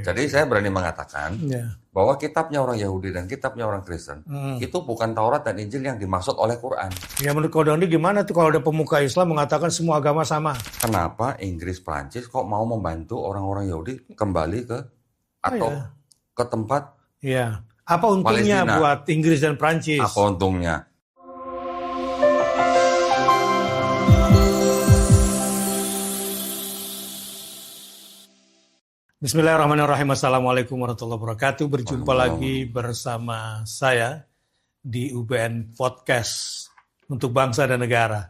Jadi saya berani mengatakan bahwa kitabnya orang Yahudi dan kitabnya orang Kristen itu bukan Taurat dan Injil yang dimaksud oleh Quran. Ya menurut Ko Dondi gimana tuh kalau ada pemuka Islam mengatakan semua agama sama? Kenapa Inggris, Prancis kok mau membantu orang-orang Yahudi kembali ke ke tempat? Iya. Apa untungnya Palestina buat Inggris dan Prancis? Apa untungnya? Bismillahirrahmanirrahim. Assalamualaikum warahmatullahi wabarakatuh. Berjumpa lagi bersama saya di UBN Podcast untuk Bangsa dan Negara.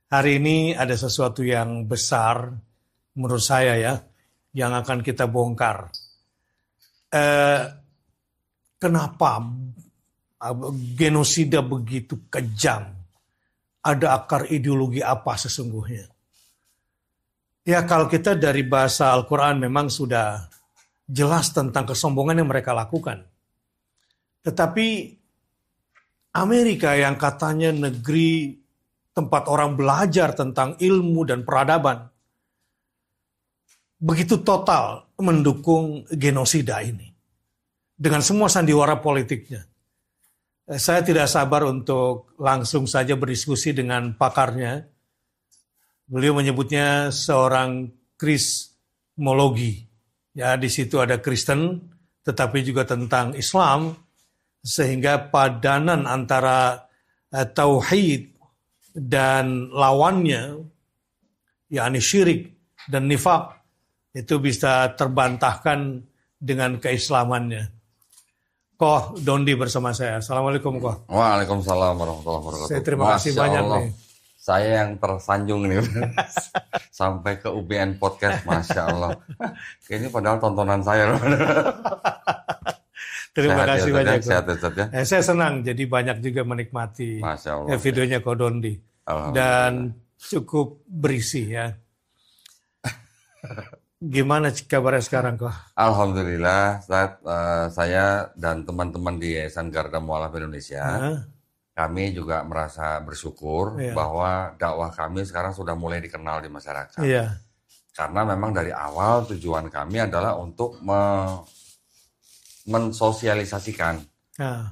Hari ini ada sesuatu yang besar menurut saya ya, yang akan kita bongkar. Kenapa genosida begitu kejam? Ada akar ideologi apa sesungguhnya? Ya, kalau kita dari bahasa Al-Quran memang sudah jelas tentang kesombongan yang mereka lakukan. Tetapi Amerika yang katanya negeri tempat orang belajar tentang ilmu dan peradaban, begitu total mendukung genosida ini. Dengan semua sandiwara politiknya. Saya tidak sabar untuk langsung saja berdiskusi dengan pakarnya. Beliau menyebutnya seorang krismologi. Ya, di situ ada Kristen, tetapi juga tentang Islam, sehingga padanan antara tauhid dan lawannya, yakni syirik dan nifak, itu bisa terbantahkan dengan keislamannya. Koh Dondi bersama saya. Assalamualaikum, Koh. Waalaikumsalam warahmatullahi wabarakatuh. Saya terima kasih banyak nih. Saya yang tersanjung nih. Sampai ke UBN Podcast, Masya Allah. Ini padahal tontonan saya. Terima kasih banyak. Sehat ya. Saya senang, jadi banyak juga menikmati videonya Koh Dondi. Dan cukup berisi ya. Gimana kabarnya sekarang, Koh? Alhamdulillah, saya dan teman-teman di Yayasan Garda Mualaf Indonesia, kami juga merasa bersyukur bahwa dakwah kami sekarang sudah mulai dikenal di masyarakat. Karena memang dari awal tujuan kami adalah untuk mensosialisasikan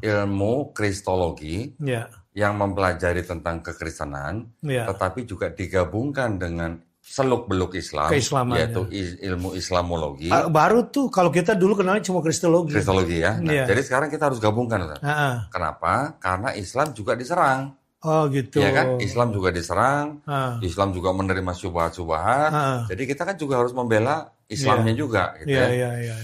ilmu kristologi yang mempelajari tentang kekristenan, tetapi juga digabungkan dengan seluk-beluk Islam, yaitu ilmu Islamologi. Baru tuh, kalau kita dulu kenalnya cuma Kristologi. Kristologi ya. Nah, jadi sekarang kita harus gabungkan. Kenapa? Karena Islam juga diserang. Oh gitu. Ya kan? Islam juga diserang. Islam juga menerima syubhat-syubhat. Jadi kita kan juga harus membela Islamnya juga. Gitu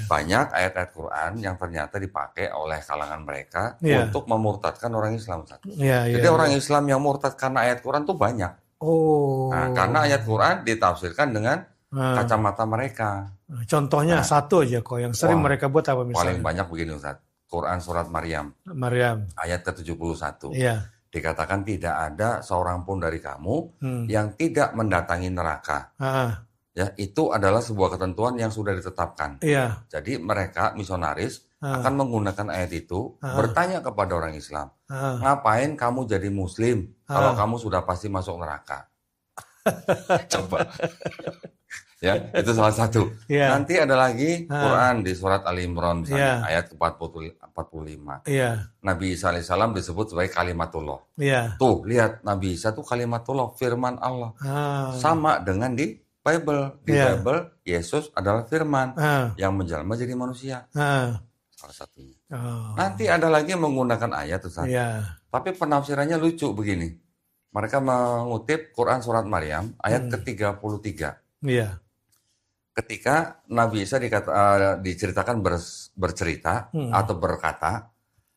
Banyak ayat-ayat Quran yang ternyata dipakai oleh kalangan mereka untuk memurtadkan orang Islam. Jadi orang Islam yang murtad karena ayat Quran tuh banyak. Nah, karena ayat Quran ditafsirkan dengan kacamata mereka. Contohnya satu aja kok yang sering mereka buat apa misalnya? Paling banyak begini Ustaz. Quran surat Maryam. Ayat ke-71. Dikatakan tidak ada seorang pun dari kamu yang tidak mendatangi neraka. Ya, itu adalah sebuah ketentuan yang sudah ditetapkan. Jadi mereka misionaris akan menggunakan ayat itu bertanya kepada orang Islam, ngapain kamu jadi Muslim kalau kamu sudah pasti masuk neraka? Coba. Ya, itu salah satu. Nanti ada lagi Quran di surat Ali Imran misalnya, ayat ke-45. Nabi Isa alaihissalam disebut sebagai kalimatullah. Tuh, lihat Nabi Isa tuh kalimatullah, firman Allah. Sama dengan di Bible. Di Bible, Yesus adalah firman yang menjelma jadi manusia. Salah satunya. Nanti ada lagi yang menggunakan ayat Ustaz. Tapi penafsirannya lucu begini. Mereka mengutip Quran surat Maryam ayat ke-33. Ketika Nabi Isa diceritakan bercerita atau berkata,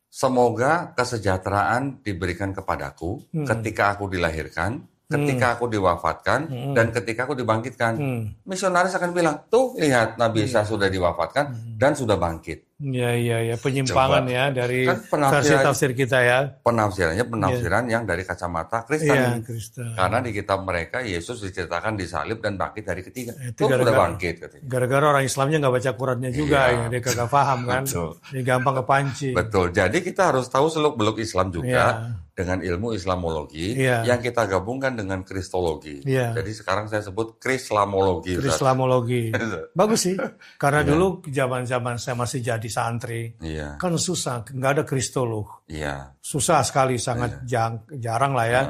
semoga kesejahteraan diberikan kepadaku ketika aku dilahirkan, ketika aku diwafatkan, dan ketika aku dibangkitkan. Misionaris akan bilang, tuh lihat Nabi Isa sudah diwafatkan dan sudah bangkit. Iya, penyimpangan ya dari kan versi tafsir kita ya. Penafsirannya yang dari kacamata Kristen. Kristen. Karena di kitab mereka Yesus diceritakan disalib dan bangkit dari ketiga. Itu udah bangkit. Gara-gara orang Islamnya nggak baca Qurannya juga, ya dia kagak paham kan. Dia gampang kepancing. Betul. Jadi kita harus tahu seluk-beluk Islam juga dengan ilmu Islamologi yang kita gabungkan dengan Kristologi. Jadi sekarang saya sebut Krislamologi. Krislamologi. Bagus sih. Karena dulu zaman-zaman saya masih jadi santri, kan susah, nggak ada kristolog. Susah sekali, sangat jarang lah ya.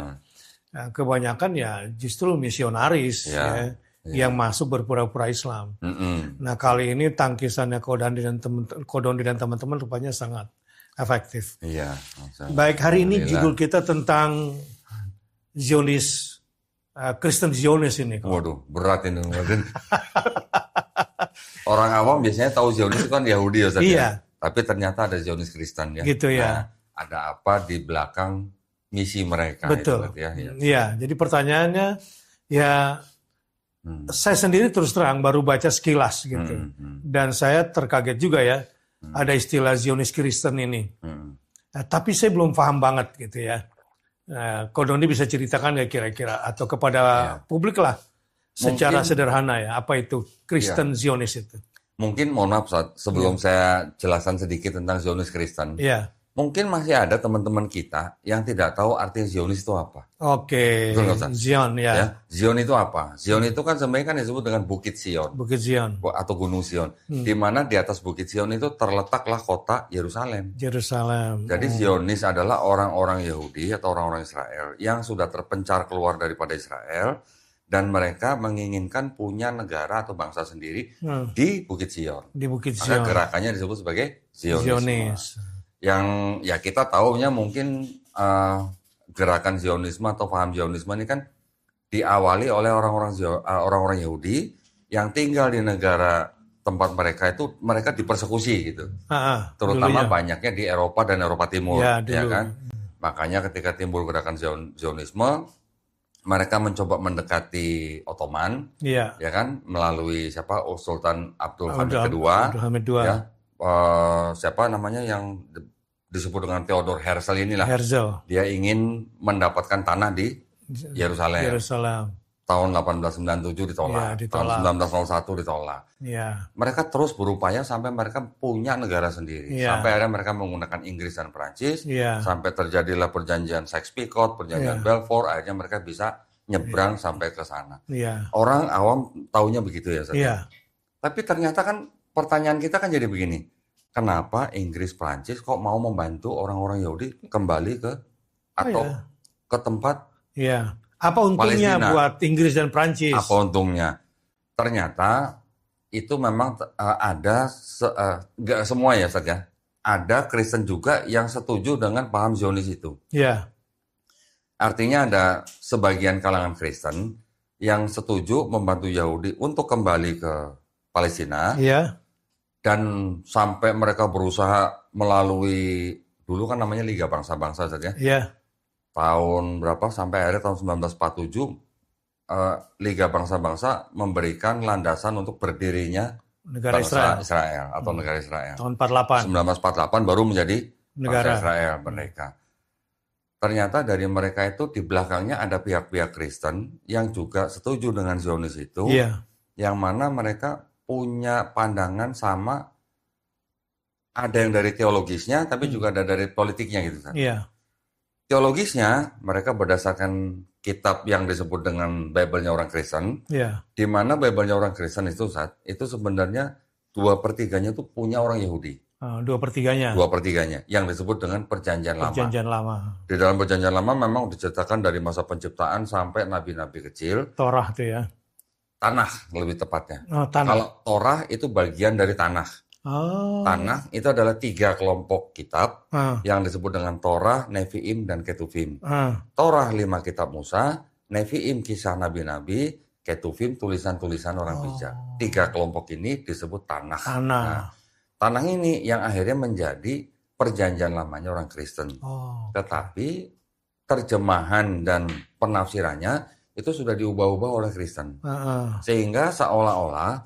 Kebanyakan ya justru misionaris yang masuk berpura-pura Islam. Nah kali ini tangkisannya Kodondi dan teman-teman rupanya sangat efektif. Baik, hari ini judul kita tentang Zionis, Kristen Zionis ini. Waduh, berat ini. Orang awam biasanya tahu Zionis itu kan Yahudi ya, ya. Tapi ternyata ada Zionis Kristen ya. Gitu ya. Nah, ada apa di belakang misi mereka? Betul. Iya, jadi pertanyaannya ya saya sendiri terus terang baru baca sekilas gitu. Dan saya terkaget juga ya ada istilah Zionis Kristen ini. Tapi saya belum paham banget gitu ya. Kodondi bisa ceritakan nggak kira-kira atau kepada publik lah. Secara sederhana ya, apa itu Kristen Zionis itu? Mungkin mohon maaf sebelum saya jelaskan sedikit tentang Zionis Kristen. Mungkin masih ada teman-teman kita yang tidak tahu arti Zionis itu apa. Oke. Zion ya. Zion itu apa? Zion itu kan sebenarnya kan disebut dengan Bukit Sion. Bukit Zion. Atau Gunung Sion. Di mana di atas Bukit Sion itu terletaklah kota Yerusalem. Jadi Zionis adalah orang-orang Yahudi atau orang-orang Israel yang sudah terpencar keluar daripada Israel. Dan mereka menginginkan punya negara atau bangsa sendiri di Bukit Sion. Di Bukit Sion. Maka gerakannya disebut sebagai Zionis. Yang ya kita tahunya mungkin gerakan Zionisme atau paham Zionisme ini kan diawali oleh orang-orang Yahudi yang tinggal di negara tempat mereka itu mereka dipersekusi gitu. Terutama banyaknya di Eropa dan Eropa Timur, ya kan. Makanya ketika timbul gerakan Zionisme, mereka mencoba mendekati Ottoman, ya kan, melalui Sultan Abdul Hamid II, ya, siapa namanya yang disebut dengan Theodor Herzl inilah. Dia ingin mendapatkan tanah di Yerusalem. Tahun 1897 ditolak, tahun 1901 ditolak. Mereka terus berupaya sampai mereka punya negara sendiri. Sampai akhirnya mereka menggunakan Inggris dan Prancis, sampai terjadilah perjanjian Sykes-Picot, perjanjian Balfour, akhirnya mereka bisa nyebrang sampai ke sana. Orang awam taunya begitu ya. Tapi ternyata kan pertanyaan kita kan jadi begini, kenapa Inggris, Prancis kok mau membantu orang-orang Yahudi kembali ke ke tempat apa untungnya Palestina. Buat Inggris dan Prancis? Apa untungnya? Ternyata itu memang ada, nggak semua ya Ustaz ya, ada Kristen juga yang setuju dengan paham Zionis itu. Artinya ada sebagian kalangan Kristen yang setuju membantu Yahudi untuk kembali ke Palestina. Dan sampai mereka berusaha melalui, dulu kan namanya Liga Bangsa-Bangsa Ustaz ya. Tahun berapa sampai akhirnya tahun 1947 Liga Bangsa-Bangsa memberikan landasan untuk berdirinya negara Israel atau negara Israel. Tahun 48. 1948 baru menjadi negara Israel merdeka. Ternyata dari mereka itu di belakangnya ada pihak-pihak Kristen yang juga setuju dengan Zionis itu, yang mana mereka punya pandangan sama, ada yang dari teologisnya tapi juga ada dari politiknya gitu kan. Teologisnya, mereka berdasarkan kitab yang disebut dengan Bible-nya orang Kristen, di mana Bible-nya orang Kristen itu itu sebenarnya 2/3-nya itu punya orang Yahudi. 2/3-nya? 2/3-nya, yang disebut dengan Perjanjian Lama. Perjanjian Lama. Di dalam Perjanjian Lama memang diceritakan dari masa penciptaan sampai nabi-nabi kecil. Torah itu ya? Tanah lebih tepatnya. Tanah. Kalau Torah itu bagian dari tanah. Tanah itu adalah 3 kelompok kitab yang disebut dengan Torah, Nevi'im, dan Ketuvim. Torah 5 kitab Musa, Nevi'im kisah nabi-nabi, Ketuvim tulisan-tulisan orang bijak. 3 kelompok ini disebut tanah. Nah, tanah ini yang akhirnya menjadi perjanjian lamanya orang Kristen. Tetapi terjemahan dan penafsirannya itu sudah diubah-ubah oleh Kristen. Sehingga seolah-olah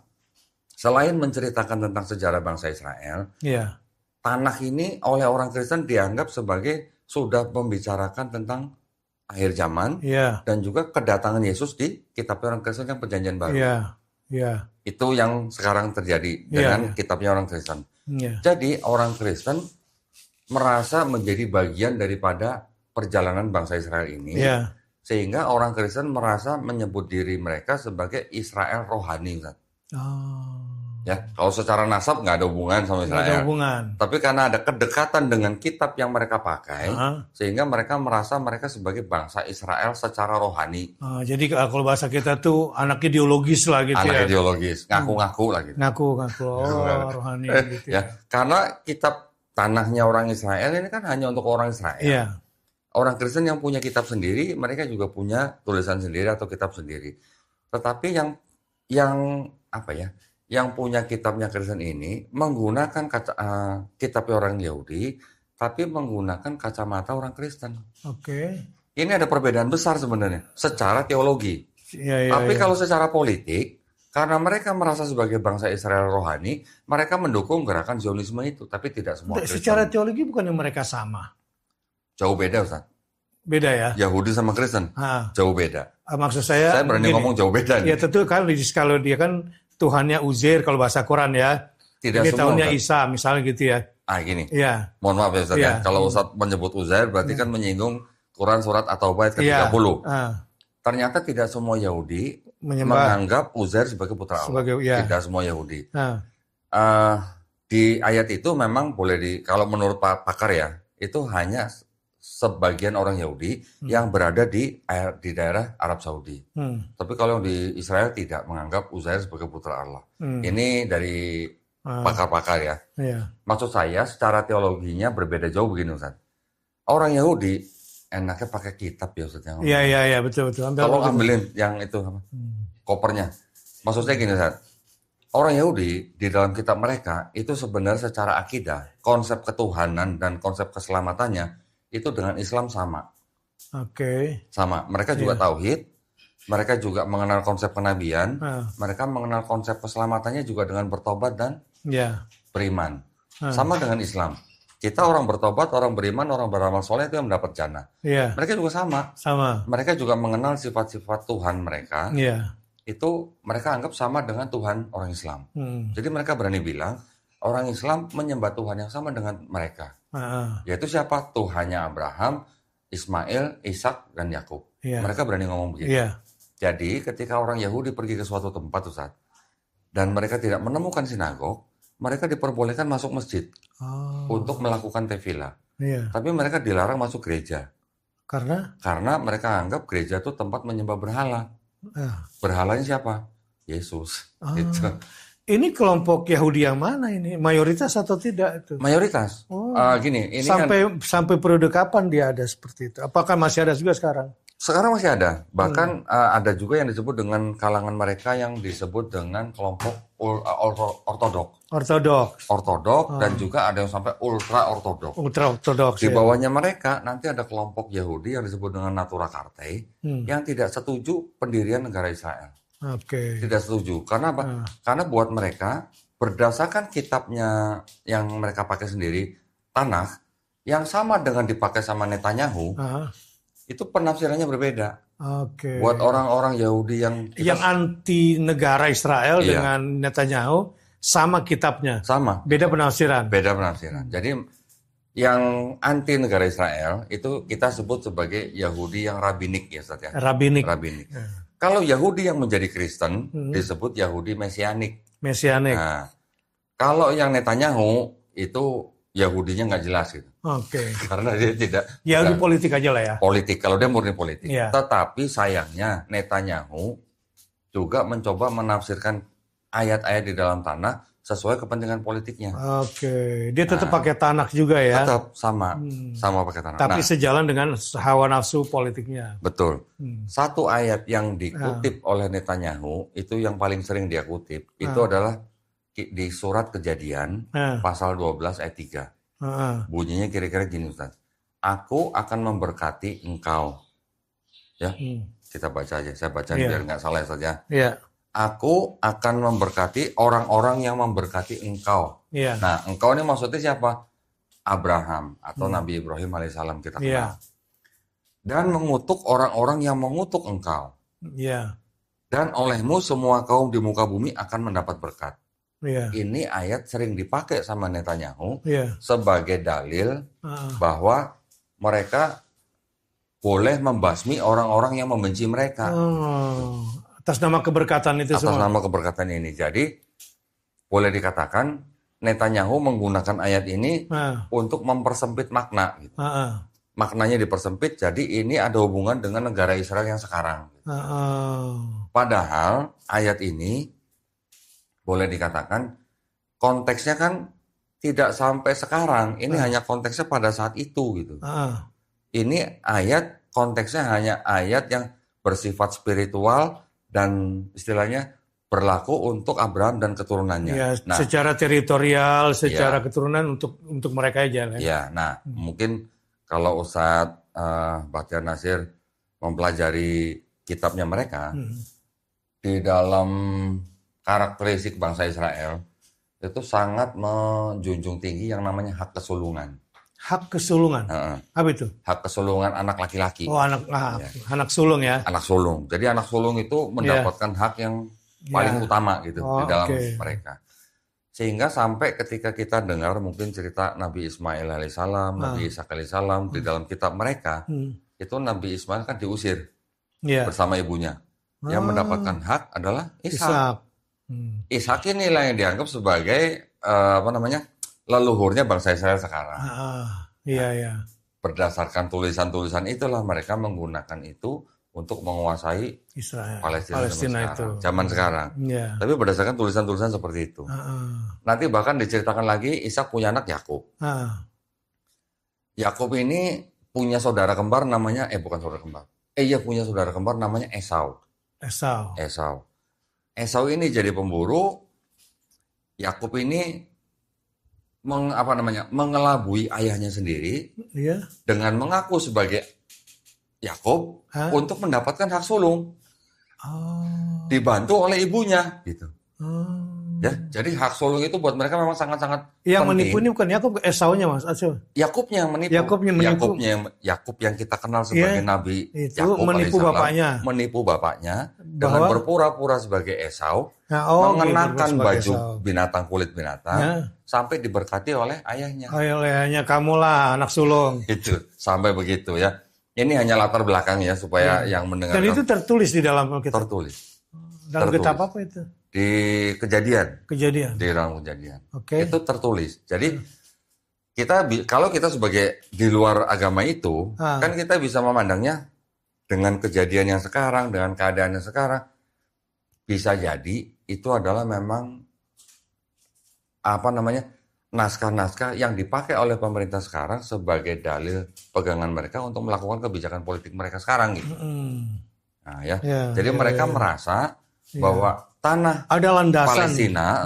Selain menceritakan tentang sejarah bangsa Israel, Tanakh ini oleh orang Kristen dianggap sebagai sudah membicarakan tentang akhir zaman dan juga kedatangan Yesus di kitab orang Kristen yang Perjanjian Baru. Itu yang sekarang terjadi dengan kitabnya orang Kristen. Jadi orang Kristen merasa menjadi bagian daripada perjalanan bangsa Israel ini, sehingga orang Kristen merasa menyebut diri mereka sebagai Israel rohani. Ya, kalau secara nasab nggak ada hubungan sama Israel. Nggak ada hubungan. Tapi karena ada kedekatan dengan kitab yang mereka pakai, sehingga mereka merasa mereka sebagai bangsa Israel secara rohani. Jadi kalau bahasa kita tuh anak ideologis lah gitu anak ideologis, ngaku-ngaku lah gitu. Ngaku-ngaku, rohani gitu. Ya, karena kitab Tanakhnya orang Israel ini kan hanya untuk orang Israel. Orang Kristen yang punya kitab sendiri, mereka juga punya tulisan sendiri atau kitab sendiri. Tetapi yang punya kitabnya Kristen ini menggunakan kitabnya orang Yahudi, tapi menggunakan kacamata orang Kristen. Ini ada perbedaan besar sebenarnya secara teologi. Tapi kalau secara politik, karena mereka merasa sebagai bangsa Israel rohani, mereka mendukung gerakan Zionisme itu, tapi tidak semua Kristen. Secara teologi bukannya mereka sama? Jauh beda, Ustaz. Beda ya? Yahudi sama Kristen, jauh beda. Maksud saya berani ngomong jauh beda nih. Ya tentu kan kalau dia kan Tuhannya Uzair kalau bahasa Quran ya. Tidak ini semua, tahunnya Isa misalnya gitu ya. Gini. Mohon maaf ya Ustaz ya. Kalau Ustaz menyebut Uzair berarti kan menyinggung Quran surat At-Taubah ayat ke-30. Ternyata tidak semua Yahudi menganggap Uzair sebagai putra Allah. Tidak semua Yahudi. Di ayat itu memang boleh kalau menurut pakar ya, itu hanya sebagian orang Yahudi yang berada di daerah Arab Saudi. Tapi kalau di Israel tidak menganggap Uzair sebagai putra Allah. Ini dari pakar-pakar ya. Maksud saya secara teologinya berbeda jauh begini Ustaz. Orang Yahudi enaknya pakai kitab ya Ustaz. Iya betul. Kalau ambilin yang itu kopernya. Maksud saya gini Ustaz. Orang Yahudi di dalam kitab mereka itu sebenarnya secara akidah, konsep ketuhanan dan konsep keselamatannya itu dengan Islam sama. Sama. Mereka juga tauhid, mereka juga mengenal konsep kenabian, mereka mengenal konsep keselamatannya juga dengan bertobat dan beriman. Sama dengan Islam. Kita orang bertobat, orang beriman, orang beramal soleh itu yang mendapat jannah. Mereka juga sama. Mereka juga mengenal sifat-sifat Tuhan mereka. Itu mereka anggap sama dengan Tuhan orang Islam. Jadi mereka berani bilang, orang Islam menyembah Tuhan yang sama dengan mereka. Yaitu siapa? Tuhannya Abraham, Ismail, Ishak, dan Yakub. Mereka berani ngomong begitu. Jadi ketika orang Yahudi pergi ke suatu tempat Ustaz, dan mereka tidak menemukan sinagog, mereka diperbolehkan masuk masjid untuk melakukan tefilah. Tapi mereka dilarang masuk gereja. Karena mereka anggap gereja itu tempat menyembah berhala. Berhalanya siapa? Yesus. Gitu. Ini kelompok Yahudi yang mana ini? Mayoritas atau tidak itu? Mayoritas. Gini, ini sampai periode kapan dia ada seperti itu? Apakah masih ada juga sekarang? Sekarang masih ada. Bahkan ada juga yang disebut dengan kalangan mereka yang disebut dengan kelompok ortodok. Dan juga ada yang sampai ultra ortodok. Di bawahnya mereka nanti ada kelompok Yahudi yang disebut dengan Natura Cartae yang tidak setuju pendirian negara Israel. Tidak setuju. Karena apa? Karena buat mereka berdasarkan kitabnya yang mereka pakai sendiri, Tanakh, yang sama dengan dipakai sama Netanyahu, itu penafsirannya berbeda. Buat orang-orang Yahudi yang anti negara Israel dengan Netanyahu, sama kitabnya. Sama. Beda penafsiran. Jadi yang anti negara Israel itu kita sebut sebagai Yahudi yang rabbinik ya Ustaz ya. Rabbinik. Kalau Yahudi yang menjadi Kristen disebut Yahudi Mesianik. Nah, kalau yang Netanyahu itu Yahudinya nggak jelas gitu. Karena dia tidak. Yahudi politik aja lah ya. Politik, kalau dia murni politik. Tetapi sayangnya Netanyahu juga mencoba menafsirkan ayat-ayat di dalam Tanakh sesuai kepentingan politiknya. Dia tetap pakai Tanakh juga ya. Tetap sama pakai Tanakh. Tapi sejalan dengan hawa nafsu politiknya. Betul. Satu ayat yang dikutip oleh Netanyahu itu yang paling sering dia kutip itu adalah di surat Kejadian pasal 12 ayat 3. Bunyinya kira-kira gini Ustaz. Aku akan memberkati engkau. Ya. Kita baca aja. Saya baca biar nggak salah ya Ustaz ya. aku akan memberkati orang-orang yang memberkati engkau. Yeah. Nah, engkau ini maksudnya siapa? Abraham atau Nabi Ibrahim alaihissalam kita kenal. Dan mengutuk orang-orang yang mengutuk engkau. Dan olehmu semua kaum di muka bumi akan mendapat berkat. Ini ayat sering dipakai sama Netanyahu sebagai dalil bahwa mereka boleh membasmi orang-orang yang membenci mereka. Atas nama keberkatan itu semua. Atas nama keberkatan ini. Jadi boleh dikatakan Netanyahu menggunakan ayat ini untuk mempersempit makna. Gitu. Maknanya dipersempit, jadi ini ada hubungan dengan negara Israel yang sekarang. Padahal ayat ini boleh dikatakan konteksnya kan tidak sampai sekarang. Ini hanya konteksnya pada saat itu gitu. Ini ayat konteksnya hanya ayat yang bersifat spiritual dan istilahnya berlaku untuk Abraham dan keturunannya. Ya, nah, secara teritorial, secara keturunan untuk mereka aja. Ya, nah mungkin kalau Ustadz Bakhtiar Nasir mempelajari kitabnya mereka, di dalam karakteristik bangsa Israel itu sangat menjunjung tinggi yang namanya hak kesulungan. Hak kesulungan? Apa itu? Hak kesulungan anak laki-laki. Oh, anak sulung ya? Anak sulung. Jadi anak sulung itu mendapatkan hak yang paling utama gitu di dalam mereka. Sehingga sampai ketika kita dengar mungkin cerita Nabi Ismail alaihissalam, Nabi Ishak alaihissalam di dalam kitab mereka, itu Nabi Ismail kan diusir bersama ibunya. Yang mendapatkan hak adalah Ishak. Ishak inilah yang dianggap sebagai leluhurnya bangsa Israel sekarang. Berdasarkan tulisan-tulisan itulah mereka menggunakan itu untuk menguasai Israel, Palestina zaman sekarang. Tapi berdasarkan tulisan-tulisan seperti itu. Nanti bahkan diceritakan lagi Ishak punya anak Yakub. Yakub ini punya saudara kembar namanya punya saudara kembar namanya Esau. Esau ini jadi pemburu. Yakub ini mengelabui ayahnya sendiri dengan mengaku sebagai Yakub untuk mendapatkan hak sulung, dibantu oleh ibunya, gitu. Ya, jadi hak sulung itu buat mereka memang sangat-sangat yang penting. Menipu ini bukan Yakub, Esaunya mas. Yakubnya yang menipu. Yakub yang kita kenal sebagai Nabi Yakub menipu bapaknya dengan berpura-pura sebagai Esau, mengenakan baju binatang kulit binatang, sampai diberkati oleh ayahnya. Ayahnya, kamulah anak sulung. Itu sampai begitu ya. Ini hanya latar belakang ya supaya yang mendengar. Dan itu tertulis di dalam kitab. Dalam kitab apa itu? Di Kejadian. Di dalam Kejadian. Itu tertulis. Jadi kalau kita sebagai di luar agama itu, kan kita bisa memandangnya dengan kejadian yang sekarang, dengan keadaan yang sekarang, bisa jadi itu adalah memang naskah-naskah yang dipakai oleh pemerintah sekarang sebagai dalil pegangan mereka untuk melakukan kebijakan politik mereka sekarang gitu. Nah ya, jadi mereka merasa bahwa tanah Palestina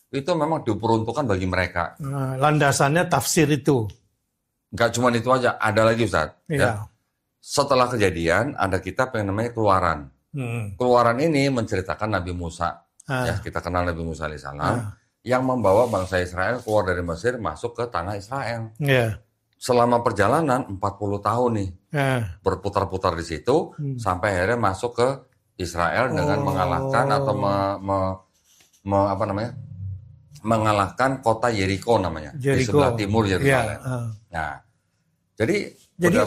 itu memang diperuntukkan bagi mereka. Landasannya tafsir itu. Enggak cuma itu aja, ada lagi Ustaz. Ya. Setelah kejadian ada kitab yang namanya Keluaran. Keluaran ini menceritakan Nabi Musa. Ya, kita kenal Nabi Musa alaihissalam. Yang membawa bangsa Israel keluar dari Mesir masuk ke tanah Israel. Selama perjalanan 40 tahun nih, berputar-putar di situ sampai akhirnya masuk ke Israel dengan mengalahkan atau mengalahkan kota Yeriko namanya di sebelah timur Yerusalem. Nah, jadi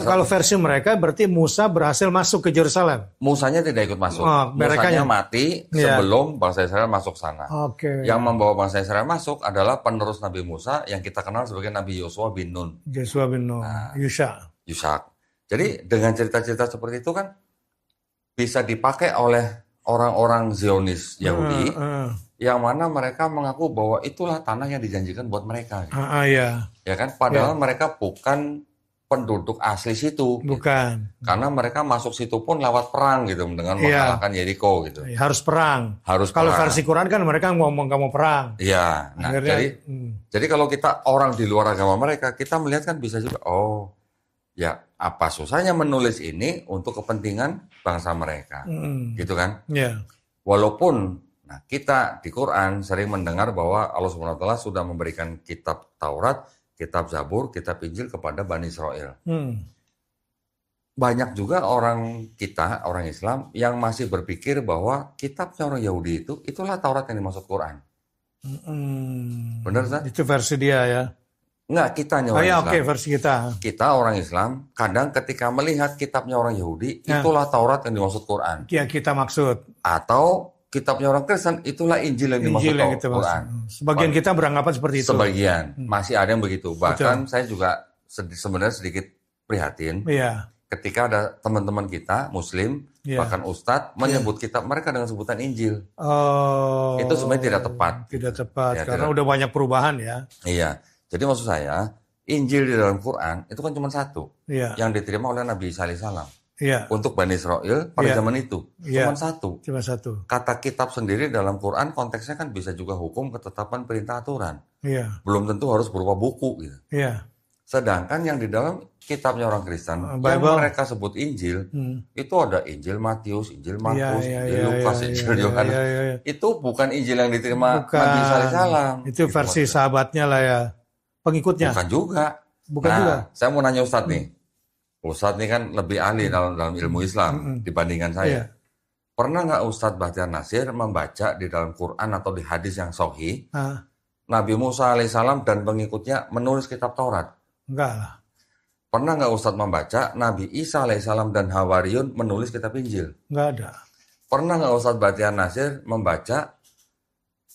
kalau versi mereka berarti Musa berhasil masuk ke Yerusalem. Musanya tidak ikut masuk. Musanya mati sebelum bangsa Israel masuk sana. Yang membawa bangsa Israel masuk adalah penerus Nabi Musa yang kita kenal sebagai Nabi Yosua bin Nun. Yusak. Jadi dengan cerita-cerita seperti itu kan bisa dipakai oleh orang-orang Zionis Yahudi yang mana mereka mengaku bahwa itulah tanah yang dijanjikan buat mereka. Gitu. Ya kan? Padahal mereka bukan penduduk asli situ. Bukan. Gitu. Karena mereka masuk situ pun lewat perang gitu dengan mengalahkan Yeriko gitu. Harus perang. Kalau versi Quran kan mereka ngomong kamu perang. Iya. Nah, jadi kalau kita orang di luar agama mereka, kita melihat kan bisa juga ya apa susahnya menulis ini untuk kepentingan bangsa mereka. Gitu kan? Walaupun kita di Quran sering mendengar bahwa Allah SWT sudah memberikan kitab Taurat, kitab Zabur, kitab Injil kepada Bani Israel. Banyak juga orang Islam yang masih berpikir bahwa kitabnya orang Yahudi itulah Taurat yang dimaksud Quran. Benar, Ustaz? Itu versi dia ya? Enggak, kitanya orang Islam. Oke, versi kita. Kita orang Islam, kadang ketika melihat kitabnya orang Yahudi, itulah Taurat yang dimaksud Quran. Yang kita maksud. Atau kitabnya orang Kristen, itulah Injil yang dimaksud Quran. Sebagian kita beranggapan seperti itu. Sebagian, masih ada yang begitu. Bahkan saya juga sebenarnya sedikit prihatin. Iya. Ketika ada teman-teman kita, Muslim, bahkan Ustadz, menyebut kitab mereka dengan sebutan Injil. Itu sebenarnya tidak tepat. Tidak tepat, karena udah banyak perubahan ya. Iya. Jadi maksud saya, Injil di dalam Quran itu kan cuma satu, yang diterima oleh Nabi Isa alaihissalam. Untuk Bani Israel pada zaman itu, cuma satu. Kata kitab sendiri dalam Quran konteksnya kan bisa juga hukum, ketetapan, perintah, aturan. Belum tentu harus berupa buku gitu. Sedangkan yang di dalam kitabnya orang Kristen, yang mereka sebut Injil, itu ada Injil Matius, Injil Markus, Injil Lukas, Injil Yohanes. Itu bukan Injil yang diterima Nabi Isa alaihissalam. Itu versi sahabatnya lah ya. Pengikutnya? Bukan juga. Saya mau nanya Ustadz nih. Ustadz nih kan lebih ahli dalam ilmu Islam dibandingkan saya. Pernah nggak Ustadz Bahtiar Nasir membaca di dalam Quran atau di hadis yang sahih, Nabi Musa alaihissalam dan pengikutnya menulis kitab Taurat? Enggak lah. Pernah nggak Ustadz membaca Nabi Isa alaihissalam dan Hawariyun menulis kitab Injil? Nggak ada. Pernah nggak Ustadz Bahtiar Nasir membaca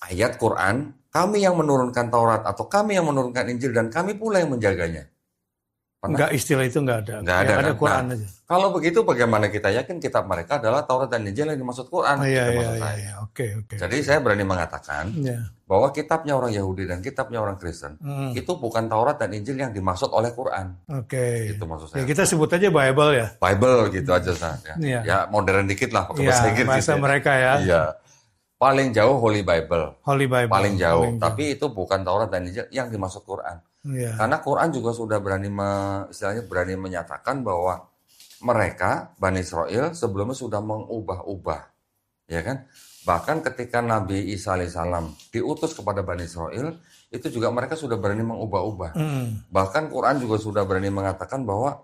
ayat Quran, kami yang menurunkan Taurat atau kami yang menurunkan Injil dan kami pula yang menjaganya? Enggak, istilah itu enggak ada. Enggak ada, ada Quran aja. Kalau begitu bagaimana kita yakin kitab mereka adalah Taurat dan Injil yang dimaksud Quran? Iya. Oke. Jadi saya berani mengatakan bahwa kitabnya orang Yahudi dan kitabnya orang Kristen itu bukan Taurat dan Injil yang dimaksud oleh Quran. Oke. Itu maksud saya. Ya, kita sebut aja Bible ya. Bible gitu aja Ustaz. Ya modern dikit lah pakai bahasa Inggris. Bahasa mereka ya. Iya. Paling jauh Holy Bible. Paling jauh. Tapi itu bukan Taurat dan Injil yang dimaksud Quran. Karena Quran juga sudah berani menyatakan bahwa mereka Bani Israel sebelumnya sudah mengubah-ubah, ya kan? Bahkan ketika Nabi Isa alaihissalam diutus kepada Bani Israel, itu juga mereka sudah berani mengubah-ubah. Bahkan Quran juga sudah berani mengatakan bahwa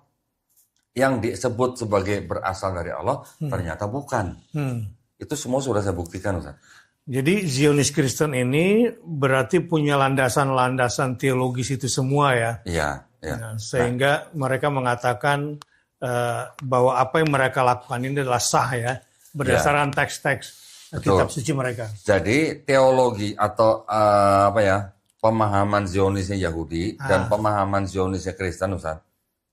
yang disebut sebagai berasal dari Allah ternyata bukan. Itu semua sudah saya buktikan, Ustaz. Jadi Zionis Kristen ini berarti punya landasan-landasan teologis itu semua ya. Iya. Nah, sehingga mereka mengatakan bahwa apa yang mereka lakukan ini adalah sah ya, berdasarkan teks-teks kitab suci mereka. Jadi teologi atau pemahaman Zionisnya Yahudi dan pemahaman Zionisnya Kristen, Ustaz,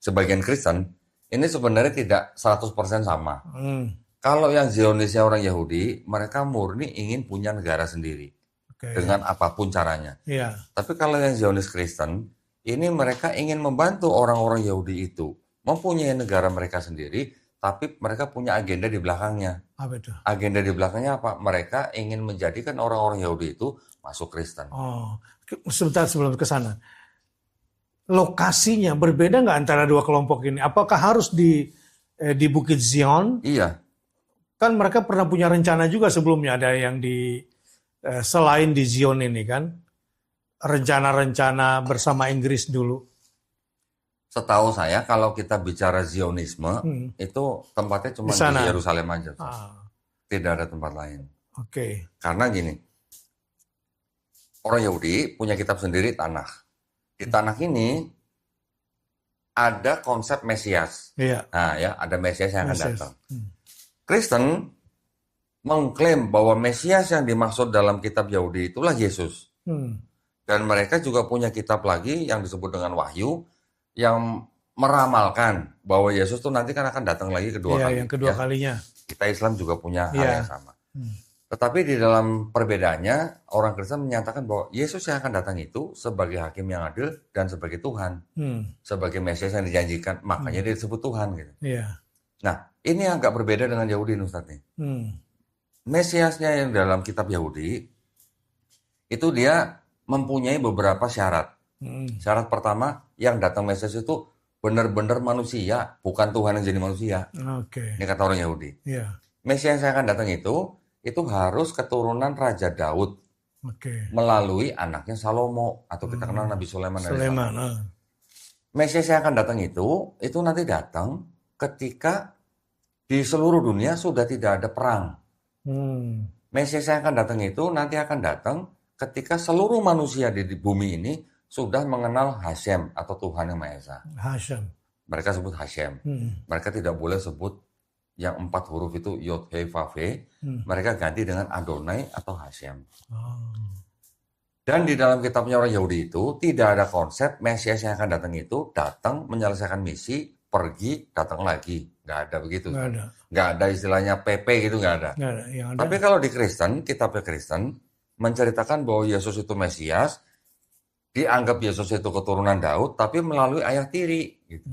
sebagian Kristen ini sebenarnya tidak 100% sama. Kalau yang Zionisnya orang Yahudi, mereka murni ingin punya negara sendiri. Dengan apapun caranya. Tapi kalau yang Zionis Kristen, ini mereka ingin membantu orang-orang Yahudi itu mempunyai negara mereka sendiri, tapi mereka punya agenda di belakangnya. Apa itu? Agenda di belakangnya apa? Mereka ingin menjadikan orang-orang Yahudi itu masuk Kristen. Sebentar sebelum ke sana. Lokasinya berbeda nggak antara dua kelompok ini? Apakah harus di Bukit Zion? Iya. Kan mereka pernah punya rencana juga sebelumnya, ada yang selain di Zion ini kan, rencana-rencana bersama Inggris dulu. Setahu saya kalau kita bicara Zionisme, itu tempatnya cuma di Yerusalem aja. Tidak ada tempat lain. Karena gini, orang Yahudi punya kitab sendiri, Tanakh. Di Tanakh ini ada konsep Mesias. Ada Mesias yang akan datang. Kristen mengklaim bahwa Mesias yang dimaksud dalam kitab Yahudi itulah Yesus. Dan mereka juga punya kitab lagi yang disebut dengan Wahyu, yang meramalkan bahwa Yesus itu nanti kan akan datang lagi kedua kali. Yang kedua kalinya. Kita Islam juga punya hal yang sama. Tetapi di dalam perbedaannya, orang Kristen menyatakan bahwa Yesus yang akan datang itu sebagai hakim yang adil dan sebagai Tuhan. Sebagai Mesias yang dijanjikan, makanya dia disebut Tuhan. Gitu. Nah, ini agak berbeda dengan Yahudi, Ustaz nih. Mesiasnya yang dalam kitab Yahudi, itu dia mempunyai beberapa syarat. Syarat pertama, yang datang Mesias itu benar-benar manusia, bukan Tuhan yang jadi manusia. Ini kata orang Yahudi. Mesias yang akan datang itu, itu harus keturunan Raja Daud melalui anaknya Salomo atau kita kenal Nabi Sulaiman. Mesias yang akan datang itu nanti datang ketika di seluruh dunia sudah tidak ada perang. Mesias yang akan datang itu nanti akan datang ketika seluruh manusia di bumi ini sudah mengenal Hashem atau Tuhan Yang Maha Esa. Hashem. Mereka sebut Hashem. Mereka tidak boleh sebut yang 4 huruf itu Yod, He, Vav, He. Mereka ganti dengan Adonai atau Hashem. Dan di dalam kitabnya orang Yahudi itu tidak ada konsep Mesias yang akan datang itu datang menyelesaikan misi, pergi, datang lagi. Nggak ada begitu. Nggak ada istilahnya PP gitu, nggak ada. Tapi kalau di Kristen, kitabnya Kristen menceritakan bahwa Yesus itu Mesias, dianggap Yesus itu keturunan Daud, tapi melalui ayah tiri. Gitu.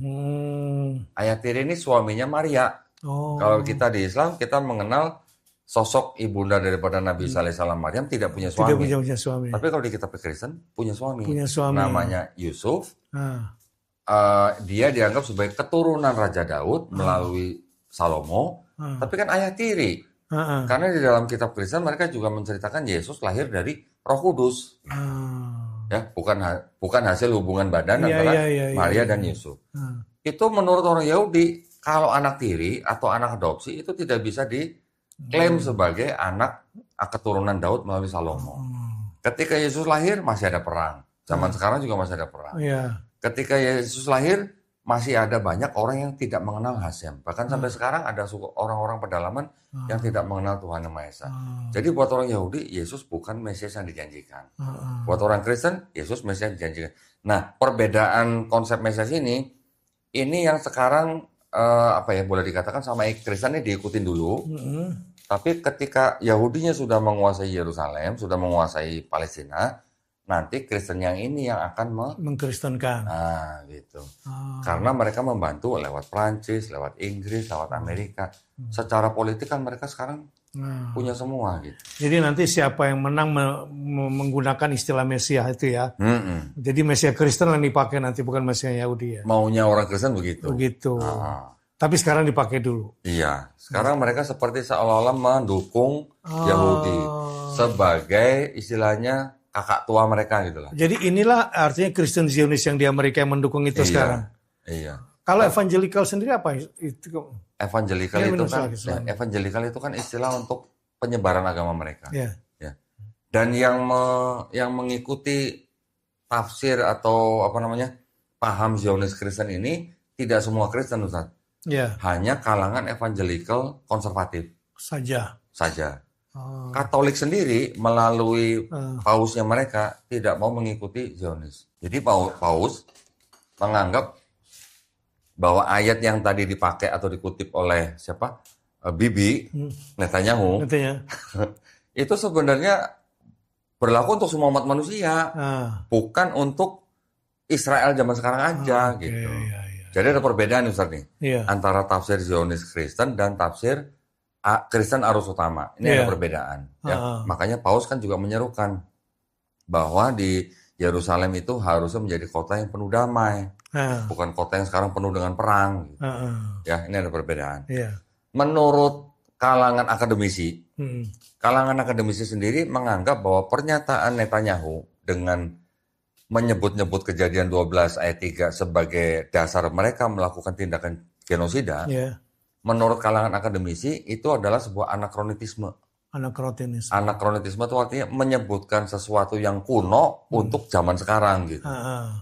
Ayah tiri ini suaminya Maria. Kalau kita di Islam, kita mengenal sosok ibunda daripada Nabi Isa alaihissalam, Maryam tidak punya suami. Tidak punya suami. Tapi kalau di kitab Kristen punya suami. Namanya Yusuf. Dia dianggap sebagai keturunan Raja Daud melalui Salomo. Tapi kan ayah tiri. Karena di dalam kitab Kristen mereka juga menceritakan Yesus lahir dari Roh Kudus. Ya, bukan hasil hubungan badan antara Maria dan Yusuf. Itu menurut orang Yahudi, kalau anak tiri atau anak adopsi itu tidak bisa diklaim sebagai anak keturunan Daud melalui Salomo. Ketika Yesus lahir masih ada perang. Zaman sekarang juga masih ada perang. Ketika Yesus lahir masih ada banyak orang yang tidak mengenal Hashem. Bahkan sampai sekarang ada orang-orang pedalaman yang tidak mengenal Tuhan Yang Maha Esa. Jadi buat orang Yahudi, Yesus bukan Mesias yang dijanjikan. Buat orang Kristen, Yesus Mesias yang dijanjikan. Nah, perbedaan konsep Mesias ini yang sekarang boleh dikatakan sama Kristen ini diikutin dulu. Tapi ketika Yahudinya sudah menguasai Yerusalem, sudah menguasai Palestina, nanti Kristen yang ini yang akan mengkristenkan. Nah, gitu. Karena mereka membantu lewat Prancis, lewat Inggris, lewat Amerika. Secara politik kan mereka sekarang punya semua gitu. Jadi nanti siapa yang menang menggunakan istilah Mesias itu ya. Jadi Mesias Kristen yang dipakai nanti, bukan Mesias Yahudi ya. Maunya orang Kristen begitu. Begitu. Tapi sekarang dipakai dulu. Iya. Sekarang mereka seperti seolah-olah mendukung Yahudi sebagai istilahnya kakak tua mereka gitu lah. Jadi inilah artinya Kristen Zionis yang di Amerika yang mendukung itu sekarang. Iya. Kalau evangelical sendiri apa itu? Evangelical itu kan istilah untuk penyebaran agama mereka. Ya. Dan yang mengikuti tafsir atau paham Zionis Kristen ini tidak semua Kristen, Ustaz. Hanya kalangan evangelical konservatif saja. Katolik sendiri melalui pausnya mereka tidak mau mengikuti Zionis. Jadi paus menganggap bahwa ayat yang tadi dipakai atau dikutip oleh Bibi Netanyahu itu sebenarnya berlaku untuk semua umat manusia, bukan untuk Israel zaman sekarang aja gitu. Jadi ada perbedaan Ustaz nih antara tafsir Zionis Kristen dan tafsir Kristen Arus Utama. Ini ada perbedaan. Ya. Makanya Paus kan juga menyerukan bahwa di Yerusalem itu harusnya menjadi kota yang penuh damai, bukan kota yang sekarang penuh dengan perang. Gitu. Ya, ini ada perbedaan. Menurut kalangan akademisi sendiri menganggap bahwa pernyataan Netanyahu dengan menyebut-nyebut Kejadian 12 ayat 3 sebagai dasar mereka melakukan tindakan genosida, menurut kalangan akademisi itu adalah sebuah anakronisme. Anakronisme itu artinya menyebutkan sesuatu yang kuno untuk zaman sekarang gitu.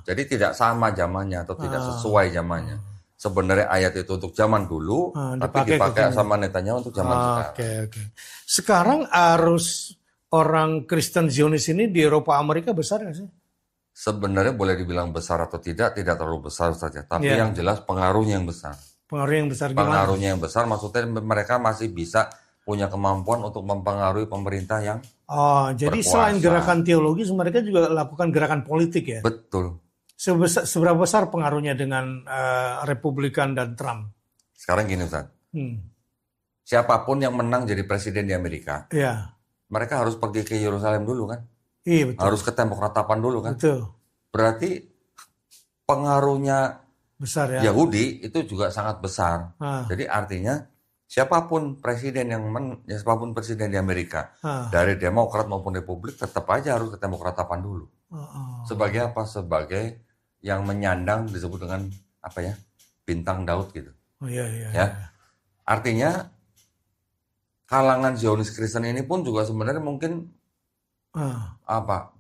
Jadi tidak sama zamannya atau tidak sesuai zamannya. Sebenarnya ayat itu untuk zaman dulu, tapi dipakai sama Netanyahu untuk zaman sekarang. Sekarang arus orang Kristen Zionis ini di Eropa Amerika besar nggak sih? Sebenarnya boleh dibilang besar atau tidak terlalu besar saja. Tapi yang jelas pengaruhnya yang besar. Pengaruhnya yang besar maksudnya mereka masih bisa punya kemampuan untuk mempengaruhi pemerintah yang jadi berkuasa. Selain gerakan teologis mereka juga lakukan gerakan politik ya? Betul. Seberapa besar pengaruhnya dengan Republikan dan Trump? Sekarang gini Ustaz. Siapapun yang menang jadi presiden di Amerika, mereka harus pergi ke Yerusalem dulu kan? Iya, betul. Harus ke tembok ratapan dulu kan? Betul. Berarti pengaruhnya besar ya. Yahudi itu juga sangat besar. Jadi artinya siapapun presiden siapapun presiden di Amerika, dari Demokrat maupun Republik, tetap aja harus ke Demokratapan dulu. Sebagai apa? Sebagai yang menyandang disebut dengan apa ya? Bintang Daud gitu. Ya. Artinya kalangan Zionis Kristen ini pun juga sebenarnya mungkin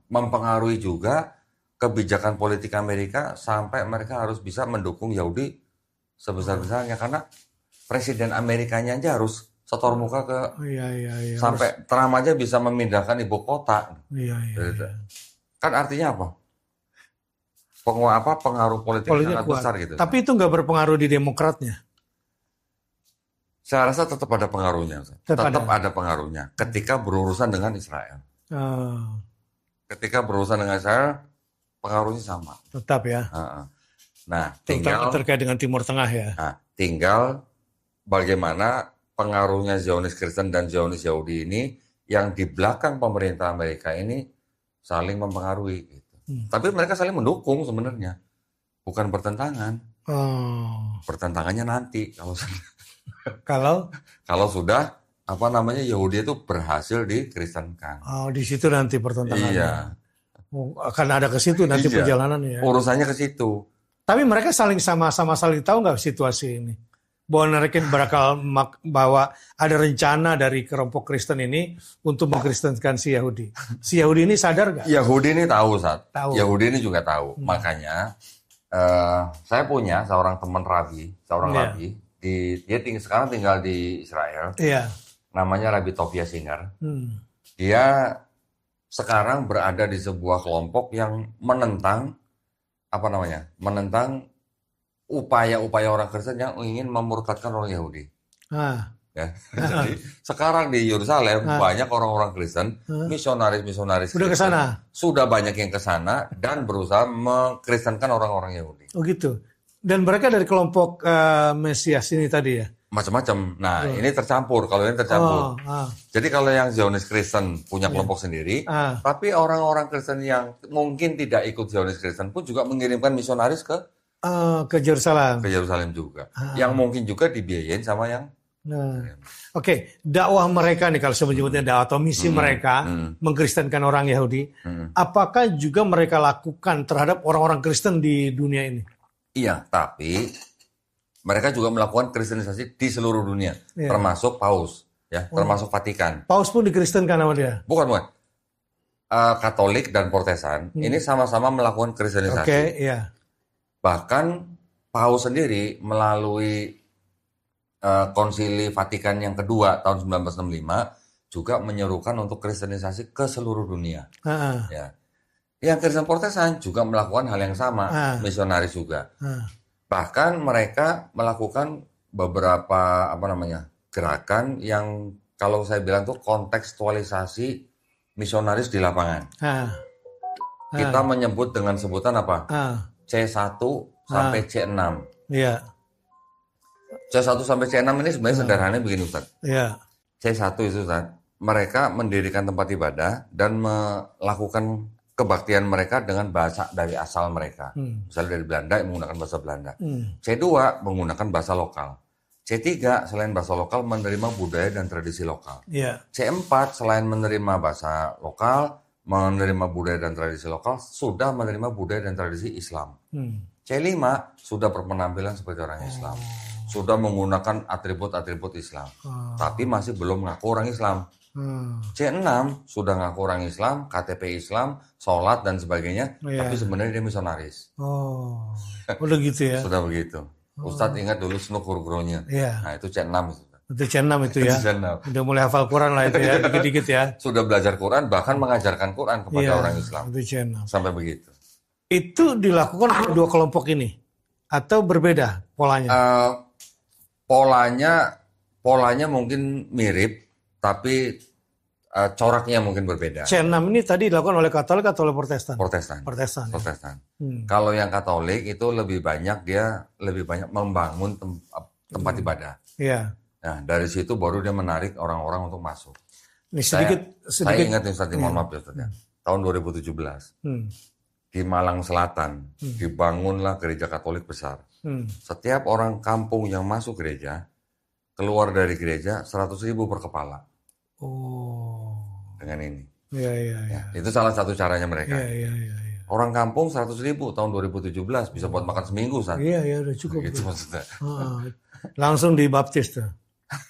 mempengaruhi juga kebijakan politik Amerika sampai mereka harus bisa mendukung Yahudi sebesar-besarnya, karena Presiden Amerikanya aja harus setor muka ke sampai Trump aja bisa memindahkan ibu kota. Kan artinya apa? Pengaruh politik sangat kuat. Besar gitu. Tapi itu nggak berpengaruh di Demokratnya. Saya rasa tetap ada pengaruhnya. Tetap ada pengaruhnya ketika berurusan dengan Israel. Ketika berurusan dengan Israel, pengaruhnya sama. Tetap ya. Nah, tinggal terkait dengan Timur Tengah ya. Nah, tinggal bagaimana pengaruhnya Zionis Kristen dan Zionis Yahudi ini yang di belakang pemerintah Amerika ini saling mempengaruhi. Gitu. Tapi mereka saling mendukung sebenarnya, bukan bertentangan. Pertentangannya nanti kalau sudah Yahudi itu berhasil dikristenkan. Di situ nanti pertentangannya. Iya. Akan ada ke situ nanti perjalanannya. Urusannya ke situ. Tapi mereka saling saling tahu nggak situasi ini? Bahwa ada rencana dari kelompok Kristen ini untuk mengkristenkan si Yahudi. Si Yahudi ini sadar nggak? Yahudi ini tahu. Yahudi ini juga tahu. Makanya saya punya seorang teman rabi, rabi. Dia sekarang tinggal di Israel. Namanya Rabbi Tovia Singer. Dia sekarang berada di sebuah kelompok yang menentang upaya-upaya orang Kristen yang ingin memurtadkan orang Yahudi. Ya. Jadi sekarang di Yerusalem banyak orang-orang Kristen, misionaris sudah ke sana. Sudah banyak yang ke sana dan berusaha mengkristenkan orang-orang Yahudi. Oh gitu. Dan mereka dari kelompok Mesias ini tadi ya? Macam-macam. Nah, ini tercampur. Kalau ini tercampur. Jadi kalau yang Zionis Kristen punya kelompok sendiri, tapi orang-orang Kristen yang mungkin tidak ikut Zionis Kristen pun juga mengirimkan misionaris ke Yerusalem. Ke Yerusalem juga. Yang mungkin juga dibiayain sama yang Oke, dakwah mereka nih kalau saya menyebutnya dakwah atau misi mereka mengkristenkan orang Yahudi, apakah juga mereka lakukan terhadap orang-orang Kristen di dunia ini? Iya, tapi mereka juga melakukan kristenisasi di seluruh dunia, termasuk Paus, termasuk Vatikan. Paus pun dikristenkan sama dia? Bukan. Katolik dan Protestan ini sama-sama melakukan kristenisasi. Bahkan Paus sendiri melalui Konsili Vatikan yang kedua tahun 1965 juga menyerukan untuk kristenisasi ke seluruh dunia. Ya. Yang Kristen Protestan juga melakukan hal yang sama, misionaris juga. Bahkan mereka melakukan beberapa gerakan yang kalau saya bilang tuh kontekstualisasi misionaris di lapangan. Kita menyebut dengan sebutan apa? C1 sampai C6. Iya. C1 sampai C6 ini sebenarnya sederhananya begini Ustaz. C1 itu Ustaz, mereka mendirikan tempat ibadah dan melakukan kebaktian mereka dengan bahasa dari asal mereka. Misalnya dari Belanda menggunakan bahasa Belanda. C2 menggunakan bahasa lokal. C3 selain bahasa lokal menerima budaya dan tradisi lokal. C4 selain menerima bahasa lokal, menerima budaya dan tradisi lokal, sudah menerima budaya dan tradisi Islam. C5 sudah berpenampilan seperti orang Islam. Sudah menggunakan atribut-atribut Islam. Tapi masih belum ngaku orang Islam. C6 sudah ngaku orang Islam, KTP Islam, sholat dan sebagainya, tapi sebenarnya dia misionaris. Udah gitu ya? Sudah begitu. Ustadz ingat dulu Snuk Hurgronya. Nah itu C6. Itu C6 itu ya? Udah mulai hafal Quran lah itu ya, dikit-dikit ya? Sudah belajar Quran, bahkan mengajarkan Quran kepada orang Islam. Itu C6. Sampai begitu. Itu dilakukan oleh dua kelompok ini? Atau berbeda polanya? Polanya mungkin mirip, tapi coraknya mungkin berbeda. C6 ini tadi dilakukan oleh Katolik atau oleh Protestan? Protestan. Kalau yang Katolik itu lebih banyak membangun tempat ibadah. Nah, dari situ baru dia menarik orang-orang untuk masuk. Ini sedikit. Saya ingat Ustaz, mohon maaf ya Ustaz ya. Tahun 2017 di Malang Selatan dibangunlah gereja Katolik besar. Setiap orang kampung yang masuk gereja keluar dari gereja 100.000 per kepala. Oh. Dengan ini. Iya. Itu salah satu caranya mereka. Iya. Orang kampung 100.000 tahun 2017 bisa buat makan seminggu, Sat. Iya, udah cukup. Gitu maksudnya. Langsung dibaptis tuh.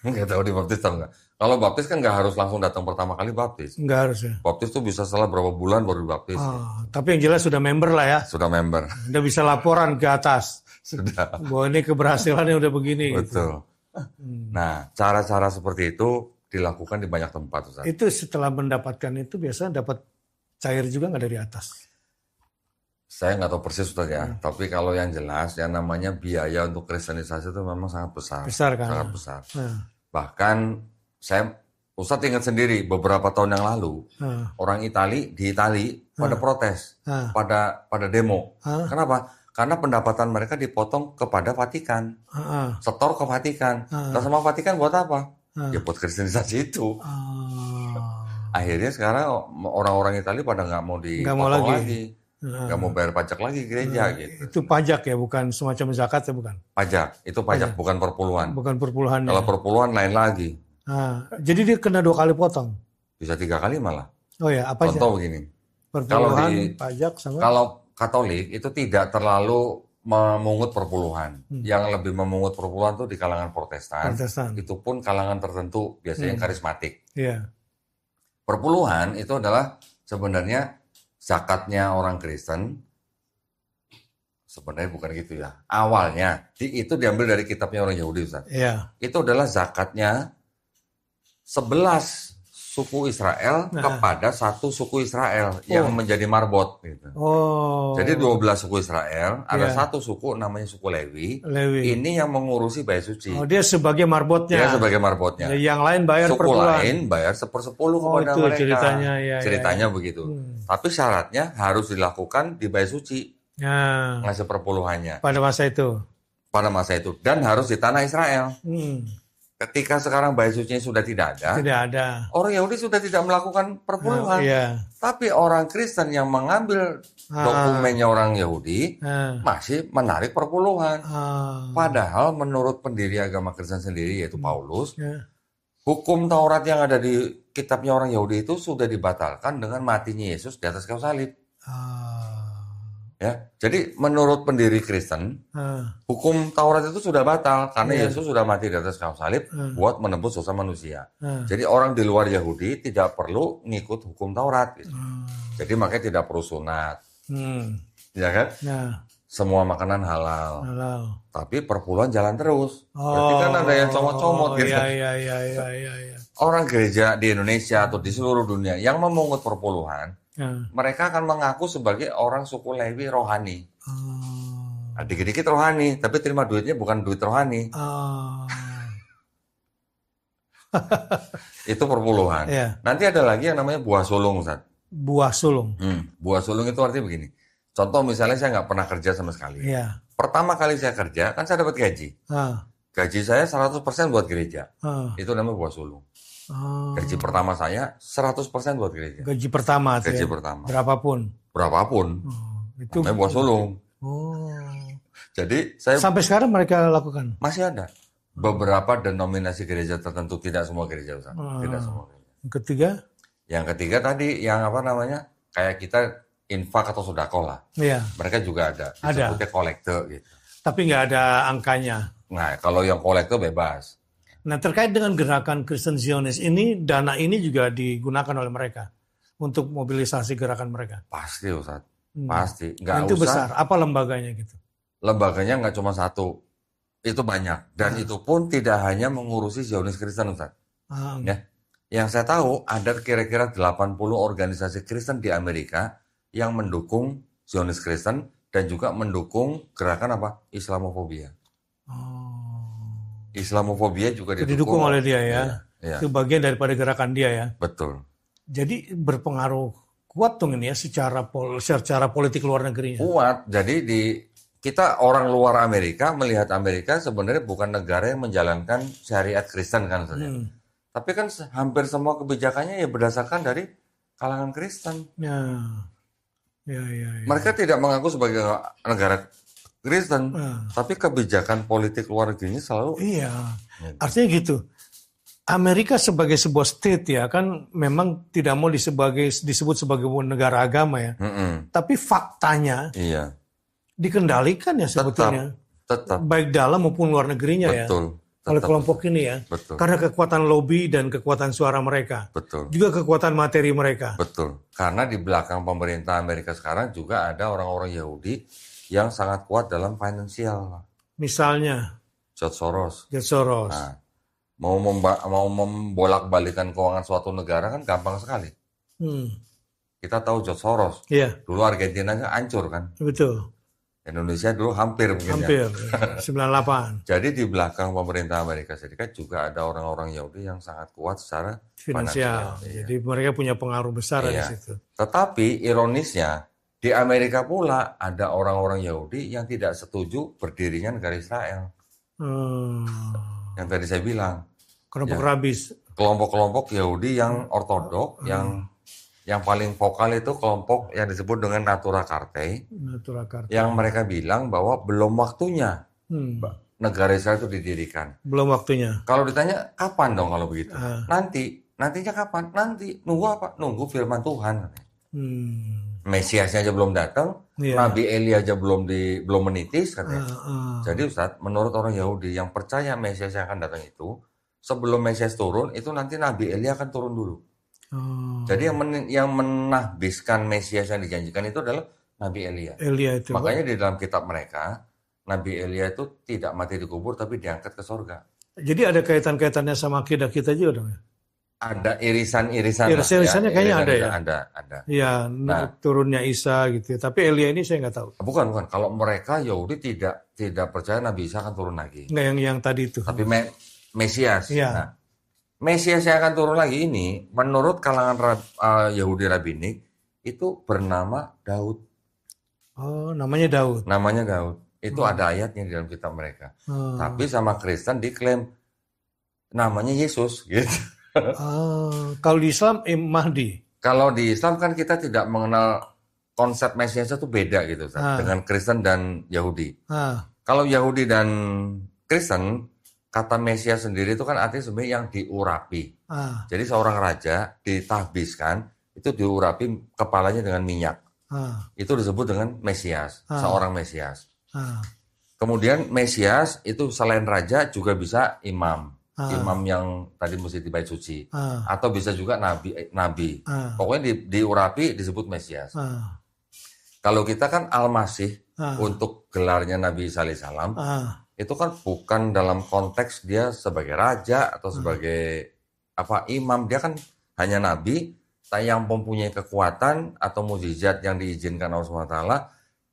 Nggak tahu dibaptis atau enggak. Kalau baptis kan nggak harus langsung datang pertama kali baptis. Nggak harus ya. Baptis tuh bisa setelah berapa bulan baru dibaptis. Tapi yang jelas sudah member lah ya. Sudah member. Udah bisa laporan ke atas. Sudah. Bahwa ini keberhasilannya udah begini. Betul. Gitu. Nah, cara-cara seperti itu dilakukan di banyak tempat, Ustaz. Itu setelah mendapatkan itu biasanya dapat cair juga nggak dari atas? Saya nggak tahu persis, Ustaz ya. Tapi kalau yang jelas, yang namanya biaya untuk kristenisasi itu memang sangat besar. Besar kan? Sangat besar. Bahkan Ustaz ingat sendiri beberapa tahun yang lalu orang di Itali pada protes, pada demo. Kenapa? Karena pendapatan mereka dipotong kepada Vatikan, setor ke Vatikan. Nah sama Vatikan buat apa? Ya buat kristenisasi itu. Akhirnya sekarang orang-orang Itali pada nggak mau dipotong lagi. Nggak mau bayar pajak lagi gereja gitu. Itu pajak ya, bukan semacam zakat ya, bukan? Pajak, itu pajak, bukan perpuluhan. Bukan perpuluhan. Kalau perpuluhan lain lagi. Jadi dia kena 2 kali potong? Bisa 3 kali malah. Oh ya, apa aja? Contoh begini. Perpuluhan, pajak sama? Kalau Katolik itu tidak terlalu memungut perpuluhan. Yang lebih memungut perpuluhan itu di kalangan Protestan. Itu pun kalangan tertentu, biasanya yang karismatik. Iya. Perpuluhan itu adalah sebenarnya zakatnya orang Kristen. Sebenarnya bukan gitu ya. Awalnya itu diambil dari kitabnya orang Yahudi, Ustaz. Iya. Itu adalah zakatnya 11 suku Israel kepada satu suku Israel yang menjadi marbot gitu. Jadi 12 suku Israel, ada satu suku namanya suku Lewi. Ini yang mengurusi bait suci. Dia sebagai marbotnya. Dia sebagai marbotnya. Yang lain bayar suku lain bayar 1/10 kepada itu mereka. Ceritanya begitu. Tapi syaratnya harus dilakukan di bait suci. Ngasih perpuluhannya. Pada masa itu. Dan harus di tanah Israel. Ketika sekarang bait sucinya sudah tidak ada. Orang Yahudi sudah tidak melakukan perpuluhan. Tapi orang Kristen yang mengambil dokumennya orang Yahudi masih menarik perpuluhan. Padahal menurut pendiri agama Kristen sendiri yaitu Paulus, hukum Taurat yang ada di kitabnya orang Yahudi itu sudah dibatalkan dengan matinya Yesus di atas kayu salib. Ya, jadi menurut pendiri Kristen, hukum Taurat itu sudah batal karena Yesus sudah mati di atas kayu salib buat menebus dosa manusia. Jadi orang di luar Yahudi tidak perlu ngikut hukum Taurat. Gitu. Jadi makanya tidak perlu sunat, ya kan? Semua makanan halal. Tapi perpuluhan jalan terus. Berarti kan ada yang comot-comot gitu. Orang gereja di Indonesia atau di seluruh dunia yang memungut perpuluhan, mereka akan mengaku sebagai orang suku Lewi rohani. Dikit-dikit rohani, tapi terima duitnya bukan duit rohani. Itu perpuluhan. Nanti ada lagi yang namanya buah sulung, Ustaz. Buah sulung? Buah sulung itu artinya begini. Contoh misalnya saya nggak pernah kerja sama sekali. Pertama kali saya kerja, kan saya dapat gaji. Gaji saya 100% buat gereja. Itu namanya buah sulung. Gaji pertama saya 100% buat gereja. Gaji pertama. Berapapun. Itu namanya buah sulung. Jadi saya sampai sekarang mereka lakukan. Masih ada. Beberapa denominasi gereja tertentu, tidak semua gereja, Ustaz. Tidak semua gereja. Yang ketiga tadi yang apa namanya? Kayak kita infak atau sedekah lah. Mereka juga ada. Disebutnya kolekte gitu. Tapi nggak ada angkanya. Nah, kalau yang kolekte bebas. Nah, terkait dengan gerakan Kristen Zionis ini, dana ini juga digunakan oleh mereka untuk mobilisasi gerakan mereka. Pasti, Ustaz. Pasti. Nggak itu usah. Besar. Apa lembaganya gitu? Lembaganya nggak cuma satu. Itu banyak. Dan itu pun tidak hanya mengurusi Zionis Kristen, Ustaz. Ya. Yang saya tahu, ada kira-kira 80 organisasi Kristen di Amerika yang mendukung Zionis Kristen dan juga mendukung gerakan apa? Islamofobia. Islamofobia juga didukung oleh dia ya. Itu bagian daripada gerakan dia ya. Betul. Jadi berpengaruh kuat dong ini ya secara politik luar negerinya. Kuat. Jadi kita orang luar Amerika melihat Amerika sebenarnya bukan negara yang menjalankan syariat Kristen kan saja. Tapi kan hampir semua kebijakannya ya berdasarkan dari kalangan Kristen. Ya. Mereka tidak mengaku sebagai negara Kristen, tapi kebijakan politik luar negerinya selalu. Iya, artinya gitu. Amerika sebagai sebuah state ya kan memang tidak mau disebut sebagai negara agama ya. Tapi faktanya dikendalikan ya sebetulnya. Tetap. Baik dalam maupun luar negerinya ya. Oleh kelompok ini ya. Karena kekuatan lobby dan kekuatan suara mereka. Juga kekuatan materi mereka. Karena di belakang pemerintah Amerika sekarang juga ada orang-orang Yahudi yang sangat kuat dalam finansial. Misalnya George Soros. Nah, mau membolak-balikan keuangan suatu negara kan gampang sekali. Kita tahu George Soros. Dulu Argentinanya hancur kan. Betul. Indonesia dulu hampir mungkin ya. 98. Jadi di belakang pemerintah Amerika Serikat juga ada orang-orang Yahudi yang sangat kuat secara finansial. Jadi mereka punya pengaruh besar di situ. Tetapi ironisnya di Amerika pula ada orang-orang Yahudi yang tidak setuju berdirinya negara Israel. Yang tadi saya bilang. Kelompok rabis. Kelompok-kelompok Yahudi yang ortodok, yang paling vokal itu kelompok yang disebut dengan Natura Cartae. Yang mereka bilang bahwa belum waktunya negara Israel itu didirikan. Belum waktunya. Kalau ditanya kapan dong kalau begitu? Nantinya kapan? Nanti nunggu apa? Nunggu firman Tuhan. Mesiasnya aja belum datang, Nabi Elia aja belum menitis katanya. Jadi Ustaz, menurut orang Yahudi yang percaya Mesias yang akan datang itu, sebelum Mesias turun itu nanti Nabi Elia akan turun dulu. Jadi yang menahbiskan Mesias yang dijanjikan itu adalah Nabi Elia. Itu. Makanya di dalam kitab mereka, Nabi Elia itu tidak mati dikubur tapi diangkat ke surga. Jadi ada kaitan-kaitannya sama akidah kita juga dong ya? Ada irisan-irisan. Irisan-irisannya kayaknya ada ya? Ada. Iya, turunnya Isa gitu. Tapi Elia ini saya nggak tahu. Bukan. Kalau mereka Yahudi tidak percaya Nabi Isa akan turun lagi. Nggak yang tadi itu. Tapi Mesias. Iya. Nah, Mesias yang akan turun lagi ini, menurut kalangan Yahudi Rabbinik, itu bernama Daud. Oh, namanya Daud. Namanya Daud. Itu ada ayatnya di dalam kitab mereka. Tapi sama Kristen diklaim namanya Yesus. Gitu. Kalau di Islam, Mahdi. Kalau di Islam kan kita tidak mengenal konsep Mesias itu beda gitu. Dengan Kristen dan Yahudi. Kalau Yahudi dan Kristen, kata Mesias sendiri itu kan artinya sebenarnya yang diurapi. Jadi seorang raja ditahbiskan, itu diurapi kepalanya dengan minyak. Itu disebut dengan Mesias, seorang Mesias. Kemudian Mesias itu selain raja juga bisa imam. Imam yang tadi mesti di bait suci. Atau bisa juga nabi. Pokoknya diurapi disebut Mesias. Kalau kita kan Al-Masih untuk gelarnya Nabi Isa alaihissalam. Itu kan bukan dalam konteks dia sebagai raja atau sebagai imam. Dia kan hanya nabi yang mempunyai kekuatan atau mukjizat yang diizinkan Allah SWT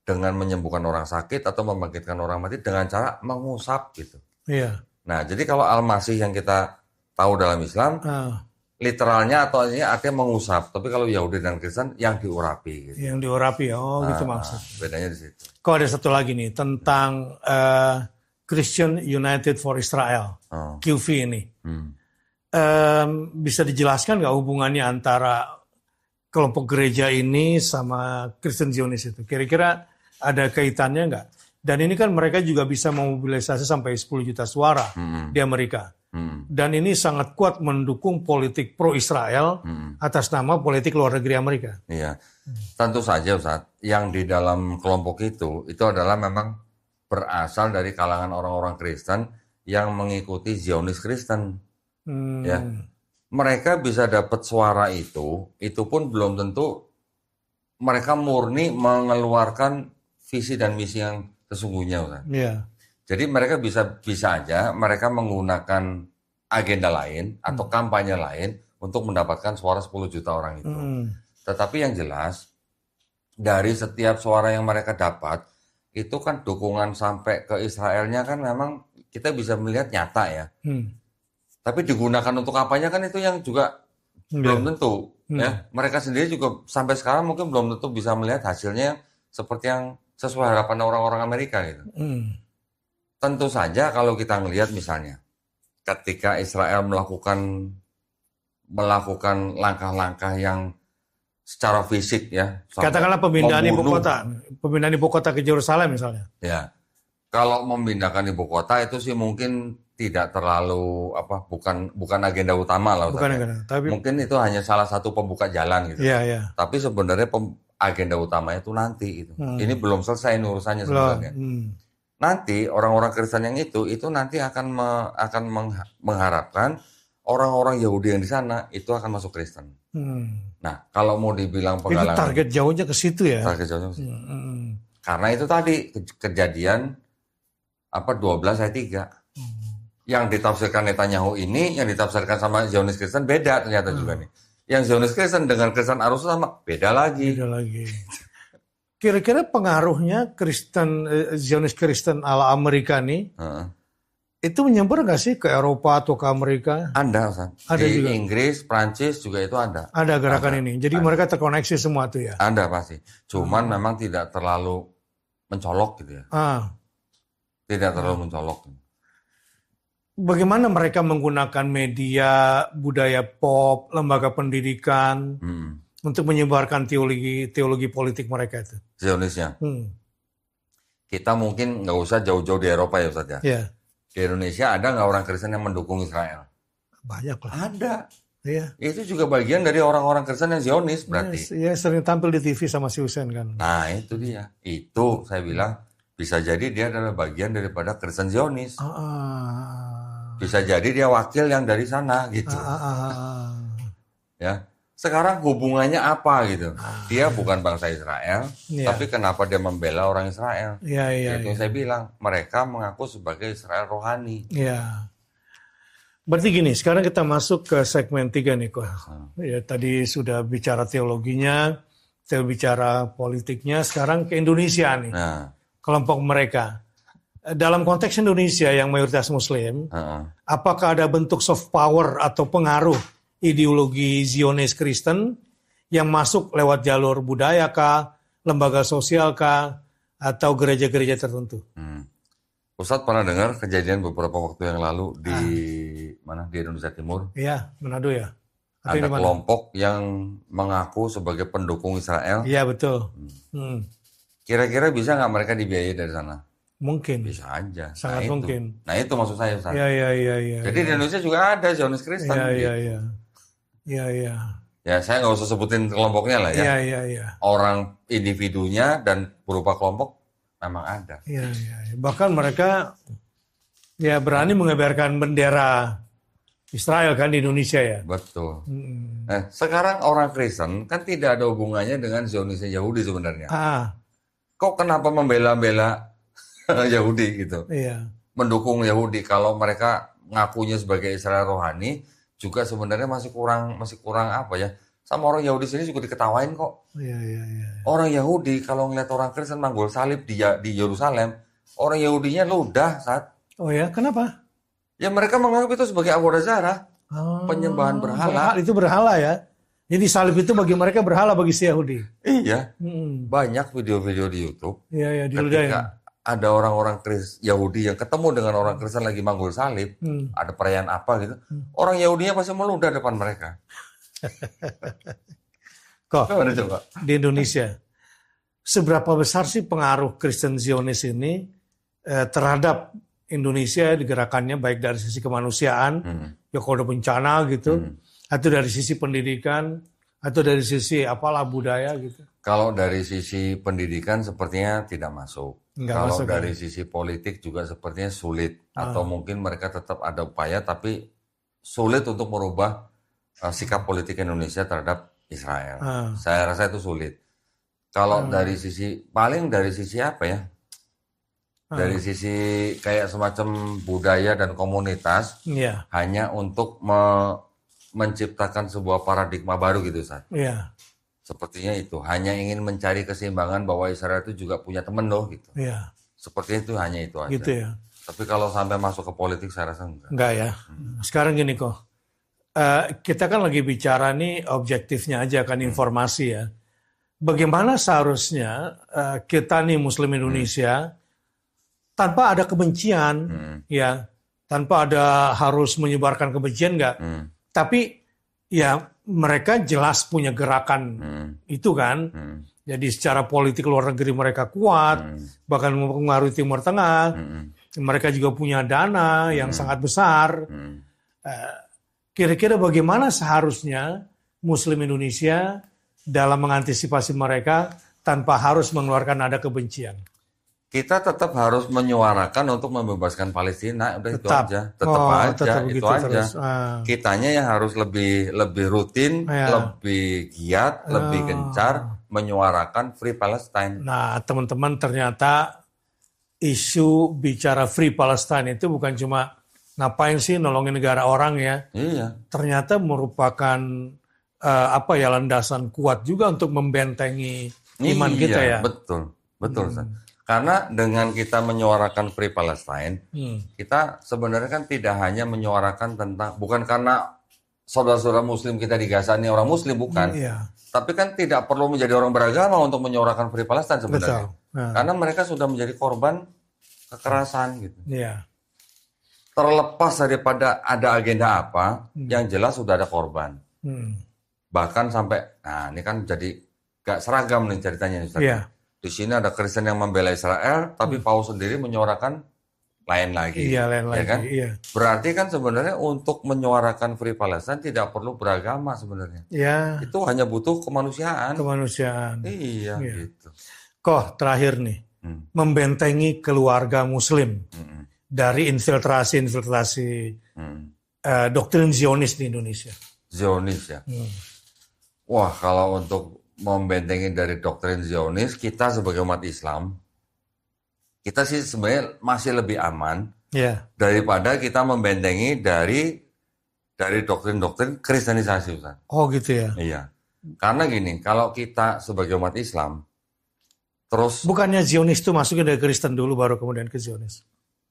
dengan menyembuhkan orang sakit atau membangkitkan orang mati dengan cara mengusap gitu. Iya. Nah, jadi kalau Al-Masih yang kita tahu dalam Islam, literalnya atau artinya mengusap. Tapi kalau Yahudi dan Kristen yang diurapi. Gitu. Yang diurapi, gitu maksudnya. Bedanya di situ. Kok ada satu lagi nih tentang Christian United for Israel, QV ini. Bisa dijelaskan nggak hubungannya antara kelompok gereja ini sama Kristen Zionis itu? Kira-kira ada kaitannya nggak? Dan ini kan mereka juga bisa memobilisasi sampai 10 juta suara di Amerika. Dan ini sangat kuat mendukung politik pro-Israel atas nama politik luar negeri Amerika. Iya, tentu saja Ustaz, yang di dalam kelompok itu adalah memang berasal dari kalangan orang-orang Kristen yang mengikuti Zionis Kristen. Ya, mereka bisa dapat suara itu pun belum tentu mereka murni mengeluarkan visi dan misi yang sesungguhnya, kan? Yeah. Jadi mereka bisa aja mereka menggunakan agenda lain atau kampanye lain untuk mendapatkan suara 10 juta orang itu. Tetapi yang jelas dari setiap suara yang mereka dapat itu kan dukungan sampai ke Israelnya kan memang kita bisa melihat nyata ya. Tapi digunakan untuk apanya kan itu yang juga belum tentu. Ya, mereka sendiri juga sampai sekarang mungkin belum tentu bisa melihat hasilnya seperti yang sesuai harapan orang-orang Amerika gitu. Tentu saja kalau kita melihat misalnya ketika Israel melakukan langkah-langkah yang secara fisik ya, katakanlah pemindahan ibu kota, pemindahan ibu kota ke Yerusalem misalnya. Ya, kalau memindahkan ibu kota itu sih mungkin tidak terlalu bukan agenda utama lah. Bukan agenda, tapi mungkin itu hanya salah satu pembuka jalan gitu. Iya. Tapi sebenarnya agenda utamanya itu nanti gitu. Ini belum selesai urusannya sebenarnya. Nanti orang-orang Kristen yang itu nanti akan mengharapkan orang-orang Yahudi yang di sana itu akan masuk Kristen. Nah, kalau mau dibilang penggalangan, itu target jauhnya ke situ ya. Target jauhnya ke situ. Karena itu tadi kejadian 12 ayat 3. Yang ditafsirkan Netanyahu ini, yang ditafsirkan sama Zionis Kristen beda ternyata juga nih. Yang Zionis Kristen dengan Kristen Arus sama beda lagi. Kira-kira pengaruhnya Zionis Kristen ala Amerika nih, itu menyebar nggak sih ke Eropa atau ke Amerika? Ada di juga. Inggris, Prancis juga itu ada. Ada gerakan ini. Jadi mereka terkoneksi semua tuh ya? Ada pasti. Cuman memang tidak terlalu mencolok gitu ya. Tidak terlalu mencolok. Bagaimana mereka menggunakan media, budaya pop, lembaga pendidikan untuk menyebarkan teologi politik mereka itu? Zionisnya. Kita mungkin nggak usah jauh-jauh di Eropa ya Ustaz ya. Yeah. Di Indonesia ada nggak orang Kristen yang mendukung Israel? Banyak lah. Ada. Iya. Itu juga bagian dari orang-orang Kristen yang Zionis berarti. Iya, sering tampil di TV sama si Hussein kan. Nah itu dia. Itu saya bilang bisa jadi dia adalah bagian daripada Kristen Zionis. Bisa jadi dia wakil yang dari sana gitu. Ya. Sekarang hubungannya apa gitu? Dia bukan bangsa Israel, tapi kenapa dia membela orang Israel? Itu saya bilang, mereka mengaku sebagai Israel rohani. Iya. Berarti gini, sekarang kita masuk ke segmen 3 nih kok. Ya, tadi sudah bicara teologinya, kita bicara politiknya, sekarang ke Indonesia nih. Kelompok mereka. Dalam konteks Indonesia yang mayoritas Muslim, apakah ada bentuk soft power atau pengaruh ideologi Zionis Kristen yang masuk lewat jalur budaya kah, lembaga sosial kah, atau gereja-gereja tertentu? Ustadz pernah dengar kejadian beberapa waktu yang lalu di Indonesia Timur? Iya, Manado ya. Ada kelompok yang mengaku sebagai pendukung Israel. Iya, betul. Kira-kira bisa nggak mereka dibiayai dari sana? Mungkin. Bisa aja. Sangat mungkin. Nah itu maksud saya Ustaz. Iya. Jadi di Indonesia juga ada Zionis Kristen. Iya. Ya saya nggak usah sebutin kelompoknya lah ya. Iya. Orang individunya dan berupa kelompok memang ada. Iya. Bahkan mereka ya berani mengibarkan bendera Israel kan di Indonesia ya. Betul. Nah, sekarang orang Kristen kan tidak ada hubungannya dengan Zionisnya Yahudi sebenarnya. Kok kenapa membela-bela Yahudi gitu? Iya. Mendukung Yahudi kalau mereka ngakunya sebagai Israel rohani juga sebenarnya masih kurang apa ya? Sama orang Yahudi sini juga diketawain kok. Iya. Orang Yahudi kalau ngeliat orang Kristen manggul salib di Yerusalem, orang Yahudinya ludah saat. Oh ya, kenapa? Ya mereka menganggap itu sebagai avodah zarah, penyembahan berhala. Itu berhala ya. Jadi salib itu bagi mereka berhala bagi si Yahudi. Iya. Banyak video-video di YouTube. Iya, ketika ada orang-orang Yahudi yang ketemu dengan orang Kristen lagi manggul salib, ada perayaan apa gitu, orang Yahudinya pasti meludah depan mereka. Kok di Indonesia, seberapa besar sih pengaruh Kristen Zionis ini terhadap Indonesia di gerakannya, baik dari sisi kemanusiaan, ya kalau ada bencana gitu, atau dari sisi pendidikan, atau dari sisi budaya gitu? Kalau dari sisi pendidikan sepertinya tidak masuk. Kalau dari sisi politik juga sepertinya sulit. Atau mungkin mereka tetap ada upaya, tapi sulit untuk merubah sikap politik Indonesia terhadap Israel. Saya rasa itu sulit. Kalau dari sisi, paling dari sisi apa ya? Dari sisi kayak semacam budaya dan komunitas, hanya untuk menciptakan sebuah paradigma baru gitu, Ustaz. Iya. Sepertinya itu, hanya ingin mencari keseimbangan bahwa Israel itu juga punya teman loh gitu. Iya. Sepertinya itu hanya itu aja. Gitu ya. Tapi kalau sampai masuk ke politik saya rasa enggak. Enggak ya. Sekarang gini kok. Kita kan lagi bicara nih objektifnya aja kan, informasi ya. Bagaimana seharusnya kita nih Muslim Indonesia tanpa ada kebencian ya, tanpa ada harus menyebarkan kebencian enggak. Tapi ya mereka jelas punya gerakan itu kan. Jadi secara politik luar negeri mereka kuat, bahkan mempengaruhi Timur Tengah. Mereka juga punya dana yang sangat besar. Kira-kira bagaimana seharusnya Muslim Indonesia dalam mengantisipasi mereka tanpa harus mengeluarkan nada kebencian? Kita tetap harus menyuarakan untuk membebaskan Palestina, udah itu aja, tetap itu aja. Kitanya yang harus lebih rutin, lebih giat, lebih gencar menyuarakan Free Palestine. Nah, teman-teman, ternyata isu bicara Free Palestine itu bukan cuma ngapain sih nolongin negara orang ya. Iya. Ternyata merupakan landasan kuat juga untuk membentengi iman kita ya. Betul. Karena dengan kita menyuarakan Free Palestine, kita sebenarnya kan tidak hanya menyuarakan tentang, bukan karena saudara-saudara Muslim kita di Gaza ini orang Muslim, bukan. Tapi kan tidak perlu menjadi orang beragama untuk menyuarakan Free Palestine sebenarnya. Karena mereka sudah menjadi korban kekerasan gitu. Terlepas daripada ada agenda apa, yang jelas sudah ada korban. Bahkan sampai, nah ini kan jadi gak seragam nih ceritanya. Di sini ada Kristen yang membela Israel, tapi Paus sendiri menyuarakan lain lagi. Lain lagi. Kan? Berarti kan sebenarnya untuk menyuarakan Free Palestine tidak perlu beragama sebenarnya. Itu hanya butuh kemanusiaan. Iya. Gitu. Kok terakhir nih, membentengi keluarga Muslim dari infiltrasi doktrin Zionis di Indonesia. Zionis ya. Wah, kalau untuk membentengi dari doktrin Zionis, kita sebagai umat Islam, kita sih sebenarnya masih lebih aman daripada kita membentengi dari doktrin-doktrin Kristenisasi, Ustaz. Oh gitu ya? Iya. Karena gini, kalau kita sebagai umat Islam, terus... Bukannya Zionis itu masuknya dari Kristen dulu, baru kemudian ke Zionis?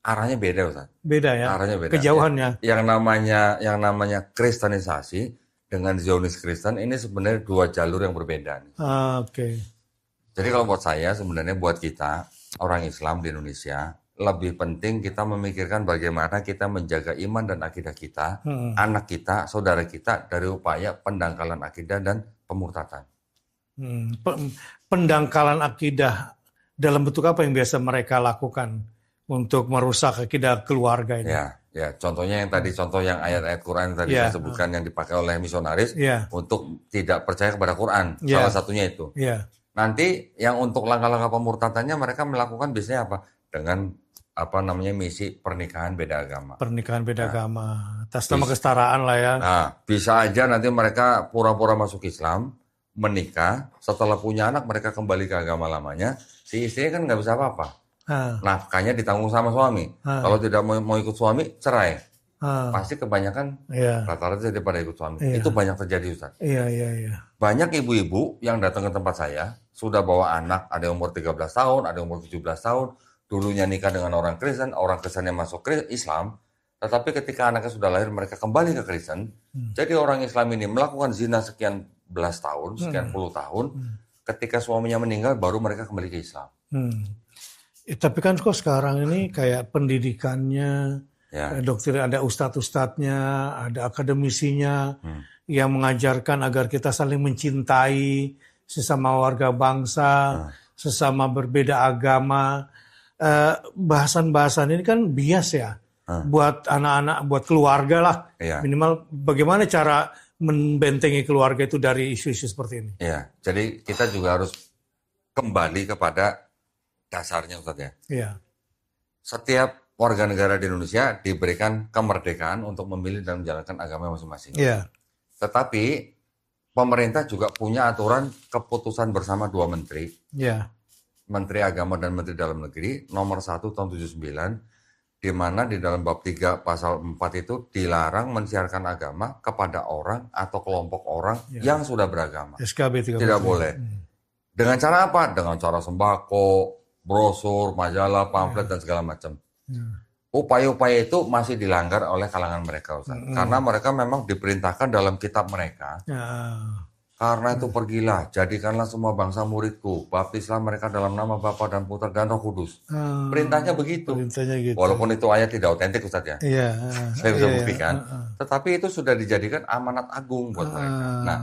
Arahnya beda, Ustaz. Beda ya? Arahnya beda. Kejauhannya? Yang namanya Kristenisasi dengan Zionis Kristen ini sebenarnya dua jalur yang berbeda. Oke. Jadi kalau buat saya sebenarnya buat kita orang Islam di Indonesia lebih penting kita memikirkan bagaimana kita menjaga iman dan akidah kita, anak kita, saudara kita dari upaya pendangkalan akidah dan pemurtadan. Pendangkalan akidah dalam bentuk apa yang biasa mereka lakukan untuk merusak akidah keluarga ini? Ya, contohnya yang tadi, contoh yang ayat-ayat Quran tadi saya sebutkan yang dipakai oleh misionaris untuk tidak percaya kepada Quran. Salah satunya itu. Nanti yang untuk langkah-langkah pemurtadannya mereka melakukan biasanya apa? Dengan misi pernikahan beda agama. Pernikahan beda agama. Atas nama kesetaraan lah ya. Nah, bisa aja nanti mereka pura-pura masuk Islam, menikah, setelah punya anak mereka kembali ke agama lamanya, si istrinya kan nggak bisa apa-apa. Nafkahnya ditanggung sama suami. Kalau tidak mau ikut suami, cerai. Pasti kebanyakan rata-rata daripada ikut suami. Itu banyak terjadi, Ustaz. Iya. Banyak ibu-ibu yang datang ke tempat saya, sudah bawa anak, ada yang umur 13 tahun, ada yang umur 17 tahun, dulunya nikah dengan orang Kristen yang masuk Islam, tetapi ketika anaknya sudah lahir, mereka kembali ke Kristen. Jadi orang Islam ini melakukan zina sekian belas tahun, sekian puluh tahun, ketika suaminya meninggal, baru mereka kembali ke Islam. Tapi kan kok sekarang ini kayak pendidikannya, doktrin ada ustadz-ustadznya, ada akademisinya yang mengajarkan agar kita saling mencintai sesama warga bangsa, sesama berbeda agama. Bahasan-bahasan ini kan bias ya, buat anak-anak, buat keluarga lah. Minimal bagaimana cara membentengi keluarga itu dari isu-isu seperti ini. Jadi kita juga harus kembali kepada dasarnya, Ustaz ya. Setiap warga negara di Indonesia diberikan kemerdekaan untuk memilih dan menjalankan agama masing-masing. Tetapi pemerintah juga punya aturan keputusan bersama dua menteri. Menteri Agama dan Menteri Dalam Negeri nomor 1 tahun 79, di mana di dalam bab 3 pasal 4 itu dilarang mensiarkan agama kepada orang atau kelompok orang yang sudah beragama. SKB 13. Tidak boleh. Dengan cara apa? Dengan cara sembako, brosur, majalah, pamflet, dan segala macam. Upaya-upaya itu masih dilanggar oleh kalangan mereka, Ustaz. Karena mereka memang diperintahkan dalam kitab mereka. Karena itu pergilah, jadikanlah semua bangsa muridku, baptislah mereka dalam nama Bapa dan Putra dan Roh Kudus. Perintahnya begitu. Gitu. Walaupun itu ayat tidak otentik, Ustaz ya. Saya bisa buktikan. Tetapi itu sudah dijadikan amanat agung buat mereka. Nah,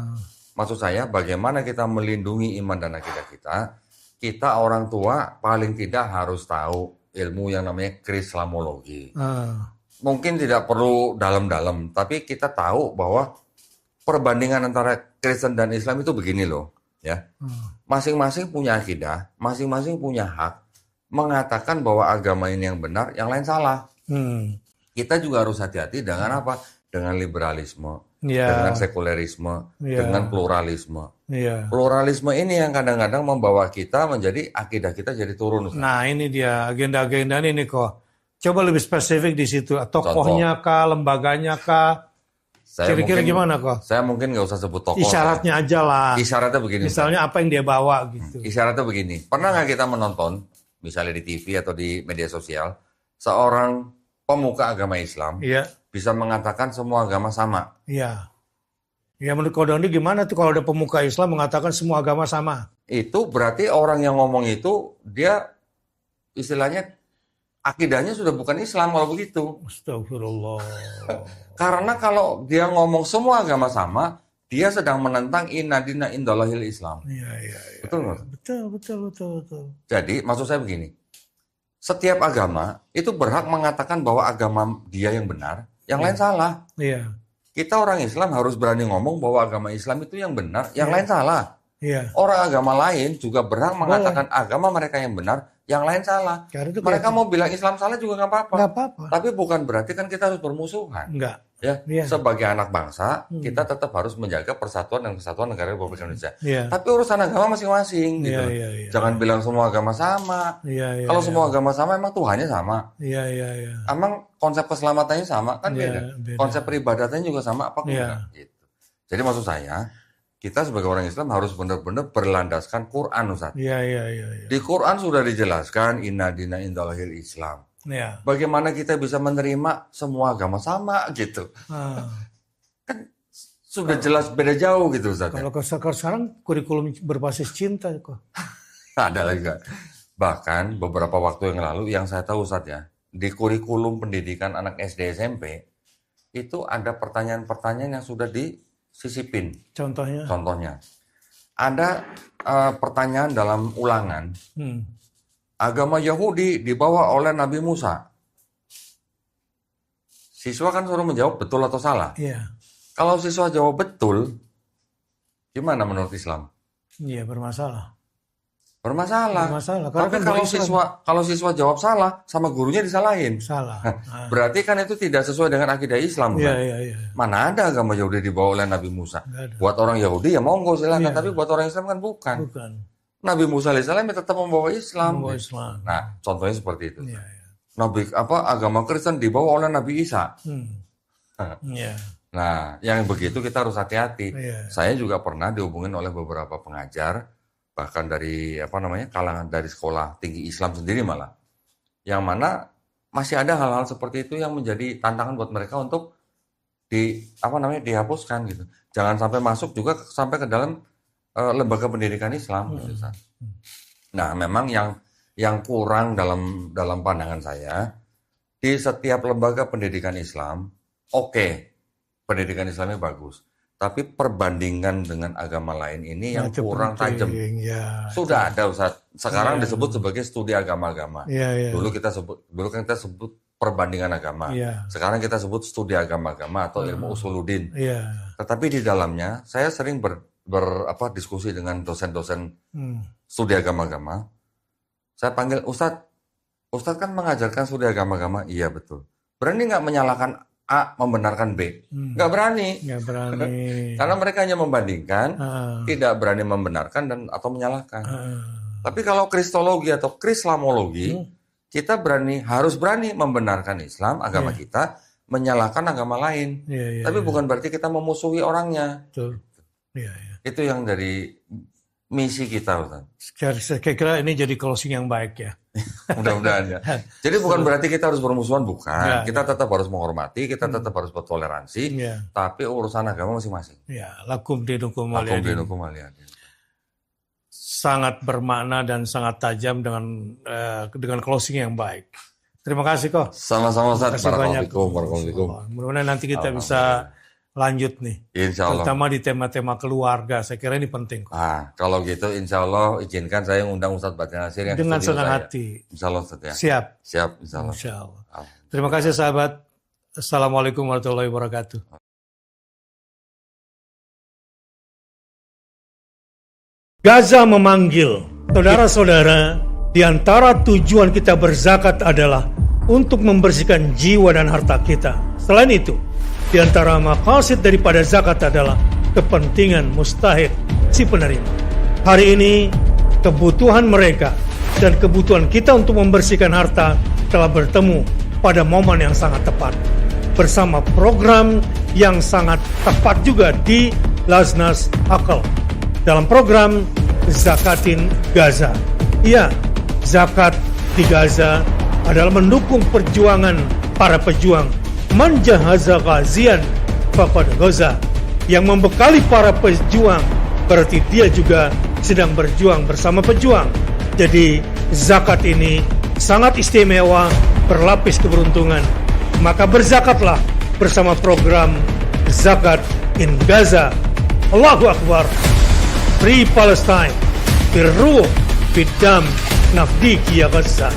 maksud saya bagaimana kita melindungi iman dan akidah kita. Kita orang tua paling tidak harus tahu ilmu yang namanya Krislamologi. Mungkin tidak perlu dalam-dalam, tapi kita tahu bahwa perbandingan antara Kristen dan Islam itu begini loh, ya. Masing-masing punya akidah, masing-masing punya hak mengatakan bahwa agama ini yang benar, yang lain salah. Kita juga harus hati-hati dengan apa? Dengan liberalisme, dengan sekulerisme, dengan pluralisme. Pluralisme ini yang kadang-kadang membawa kita menjadi akidah kita jadi turun. Nah ini dia agenda-agenda ini kok. Coba lebih spesifik di situ. Tokohnya kah, lembaganya kah? Kira-kira gimana kok? Saya mungkin nggak usah sebut tokoh. Isyaratnya aja lah. Isyaratnya begini. Misalnya apa yang dia bawa gitu. Isyaratnya begini. Pernah nggak kita menonton, misalnya di TV atau di media sosial, seorang pemuka agama Islam bisa mengatakan semua agama sama? Iya. Ya menurut Ko Doni gimana tuh kalau ada pemuka Islam mengatakan semua agama sama? Itu berarti orang yang ngomong itu dia istilahnya akidahnya sudah bukan Islam kalau begitu. Astagfirullah. Karena kalau dia ngomong semua agama sama, dia sedang menentang inna dina indallahil Islam. Iya. Betul nggak? Betul. Jadi maksud saya begini, setiap agama itu berhak mengatakan bahwa agama dia yang benar, yang lain salah. Iya. Kita orang Islam harus berani ngomong bahwa agama Islam itu yang benar, yang lain salah. Orang agama lain juga berhak mengatakan agama mereka yang benar, yang lain salah. Mereka mau bilang Islam salah juga nggak apa-apa. Tapi bukan berarti kan kita harus bermusuhan. Enggak. Ya, sebagai anak bangsa, kita tetap harus menjaga persatuan dan kesatuan negara Republik Indonesia. Tapi urusan agama masing-masing. Gitu. Jangan bilang semua agama sama. Kalau semua agama sama, emang Tuhannya sama. Emang konsep keselamatannya sama kan beda. Konsep peribadatannya juga sama apa enggak? Gitu. Jadi maksud saya, kita sebagai orang Islam harus benar-benar berlandaskan Quran, Ustaz. Di Quran sudah dijelaskan inna dina indallahil Islam. Bagaimana kita bisa menerima semua agama sama gitu. Kan sudah jelas beda jauh gitu, Ustaz. Kalau sekarang kurikulum berbasis cinta kok. Ada lagi Kak. Bahkan beberapa waktu yang lalu yang saya tahu, Ustaz, ya, di kurikulum pendidikan anak SD SMP itu ada pertanyaan-pertanyaan yang sudah disisipin. Contohnya. Ada pertanyaan dalam ulangan. Agama Yahudi dibawa oleh Nabi Musa. Siswa kan suruh menjawab betul atau salah. Kalau siswa jawab betul, gimana menurut Islam? Bermasalah. Tapi kan kalau siswa jawab salah, sama gurunya disalahin. Salah. Berarti kan itu tidak sesuai dengan akidah Islam. Kan? Mana ada agama Yahudi dibawa oleh Nabi Musa? Buat orang Yahudi ya monggo silakan, tapi buat orang Islam kan bukan. Nabi Musa alaihissalam tetap membawa Islam. Nah, contohnya seperti itu. Agama Kristen dibawa oleh Nabi Isa. Nah, yang begitu kita harus hati-hati. Saya juga pernah dihubungin oleh beberapa pengajar, bahkan dari kalangan dari sekolah tinggi Islam sendiri malah, yang mana masih ada hal-hal seperti itu yang menjadi tantangan buat mereka untuk dihapuskan gitu. Jangan sampai masuk juga sampai ke dalam lembaga pendidikan Islam. Nah, memang yang kurang dalam pandangan saya di setiap lembaga pendidikan Islam, pendidikan Islamnya bagus, tapi perbandingan dengan agama lain ini yang kurang tajam. Sudah ada, Ustaz. Sekarang disebut sebagai studi agama-agama. Dulu kan kita sebut perbandingan agama. Sekarang kita sebut studi agama-agama atau ilmu usuluddin. Tetapi di dalamnya saya sering diskusi dengan dosen-dosen studi agama-agama. Saya panggil Ustadz kan mengajarkan studi agama-agama. Iya betul. Berani nggak menyalahkan A membenarkan B? Nggak berani. Karena mereka hanya membandingkan, tidak berani membenarkan atau menyalahkan. Tapi kalau kristologi atau krislamologi, kita harus berani membenarkan Islam, agama kita, menyalahkan agama lain. Tapi bukan berarti kita memusuhi orangnya. Itu yang dari misi kita, Ustaz. Saya kira ini jadi closing yang baik ya. Mudah-mudahan ya. Jadi bukan berarti kita harus bermusuhan, bukan. Kita tetap harus menghormati, kita tetap harus bertoleransi, tapi urusan agama masing-masing. Lakum dinukum waliyadin. Sangat bermakna dan sangat tajam dengan closing yang baik. Terima kasih kok. Sama-sama, Ustaz. Mudah-mudahan nanti kita bisa lanjut nih. Insya Allah. Terutama di tema-tema keluarga, saya kira ini penting. Kalau gitu insya Allah izinkan saya undang Ustadz Batin Nasir yang dengan senang hati. Insya Allah Ustadz ya. Siap. Siap insya Allah. Insya Allah. Terima kasih sahabat. Assalamualaikum warahmatullahi wabarakatuh. Gaza memanggil saudara-saudara, di antara tujuan kita berzakat adalah untuk membersihkan jiwa dan harta kita. Selain itu, di antara maqasid daripada zakat adalah kepentingan mustahik si penerima. Hari ini, kebutuhan mereka dan kebutuhan kita untuk membersihkan harta telah bertemu pada momen yang sangat tepat. Bersama program yang sangat tepat juga di Laznas Akal. Dalam program Zakatin Gaza. Iya, zakat di Gaza adalah mendukung perjuangan para pejuang. Man jahaza ghazian faqad ghaza. Yang membekali para pejuang berarti dia juga sedang berjuang bersama pejuang. Jadi zakat ini sangat istimewa, berlapis keberuntungan. Maka berzakatlah bersama program Zakat in Gaza. Allahu Akbar. Free Palestine, birruh, bidam, nafdik ya Gaza.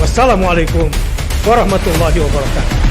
Wassalamualaikum warahmatullahi wabarakatuh.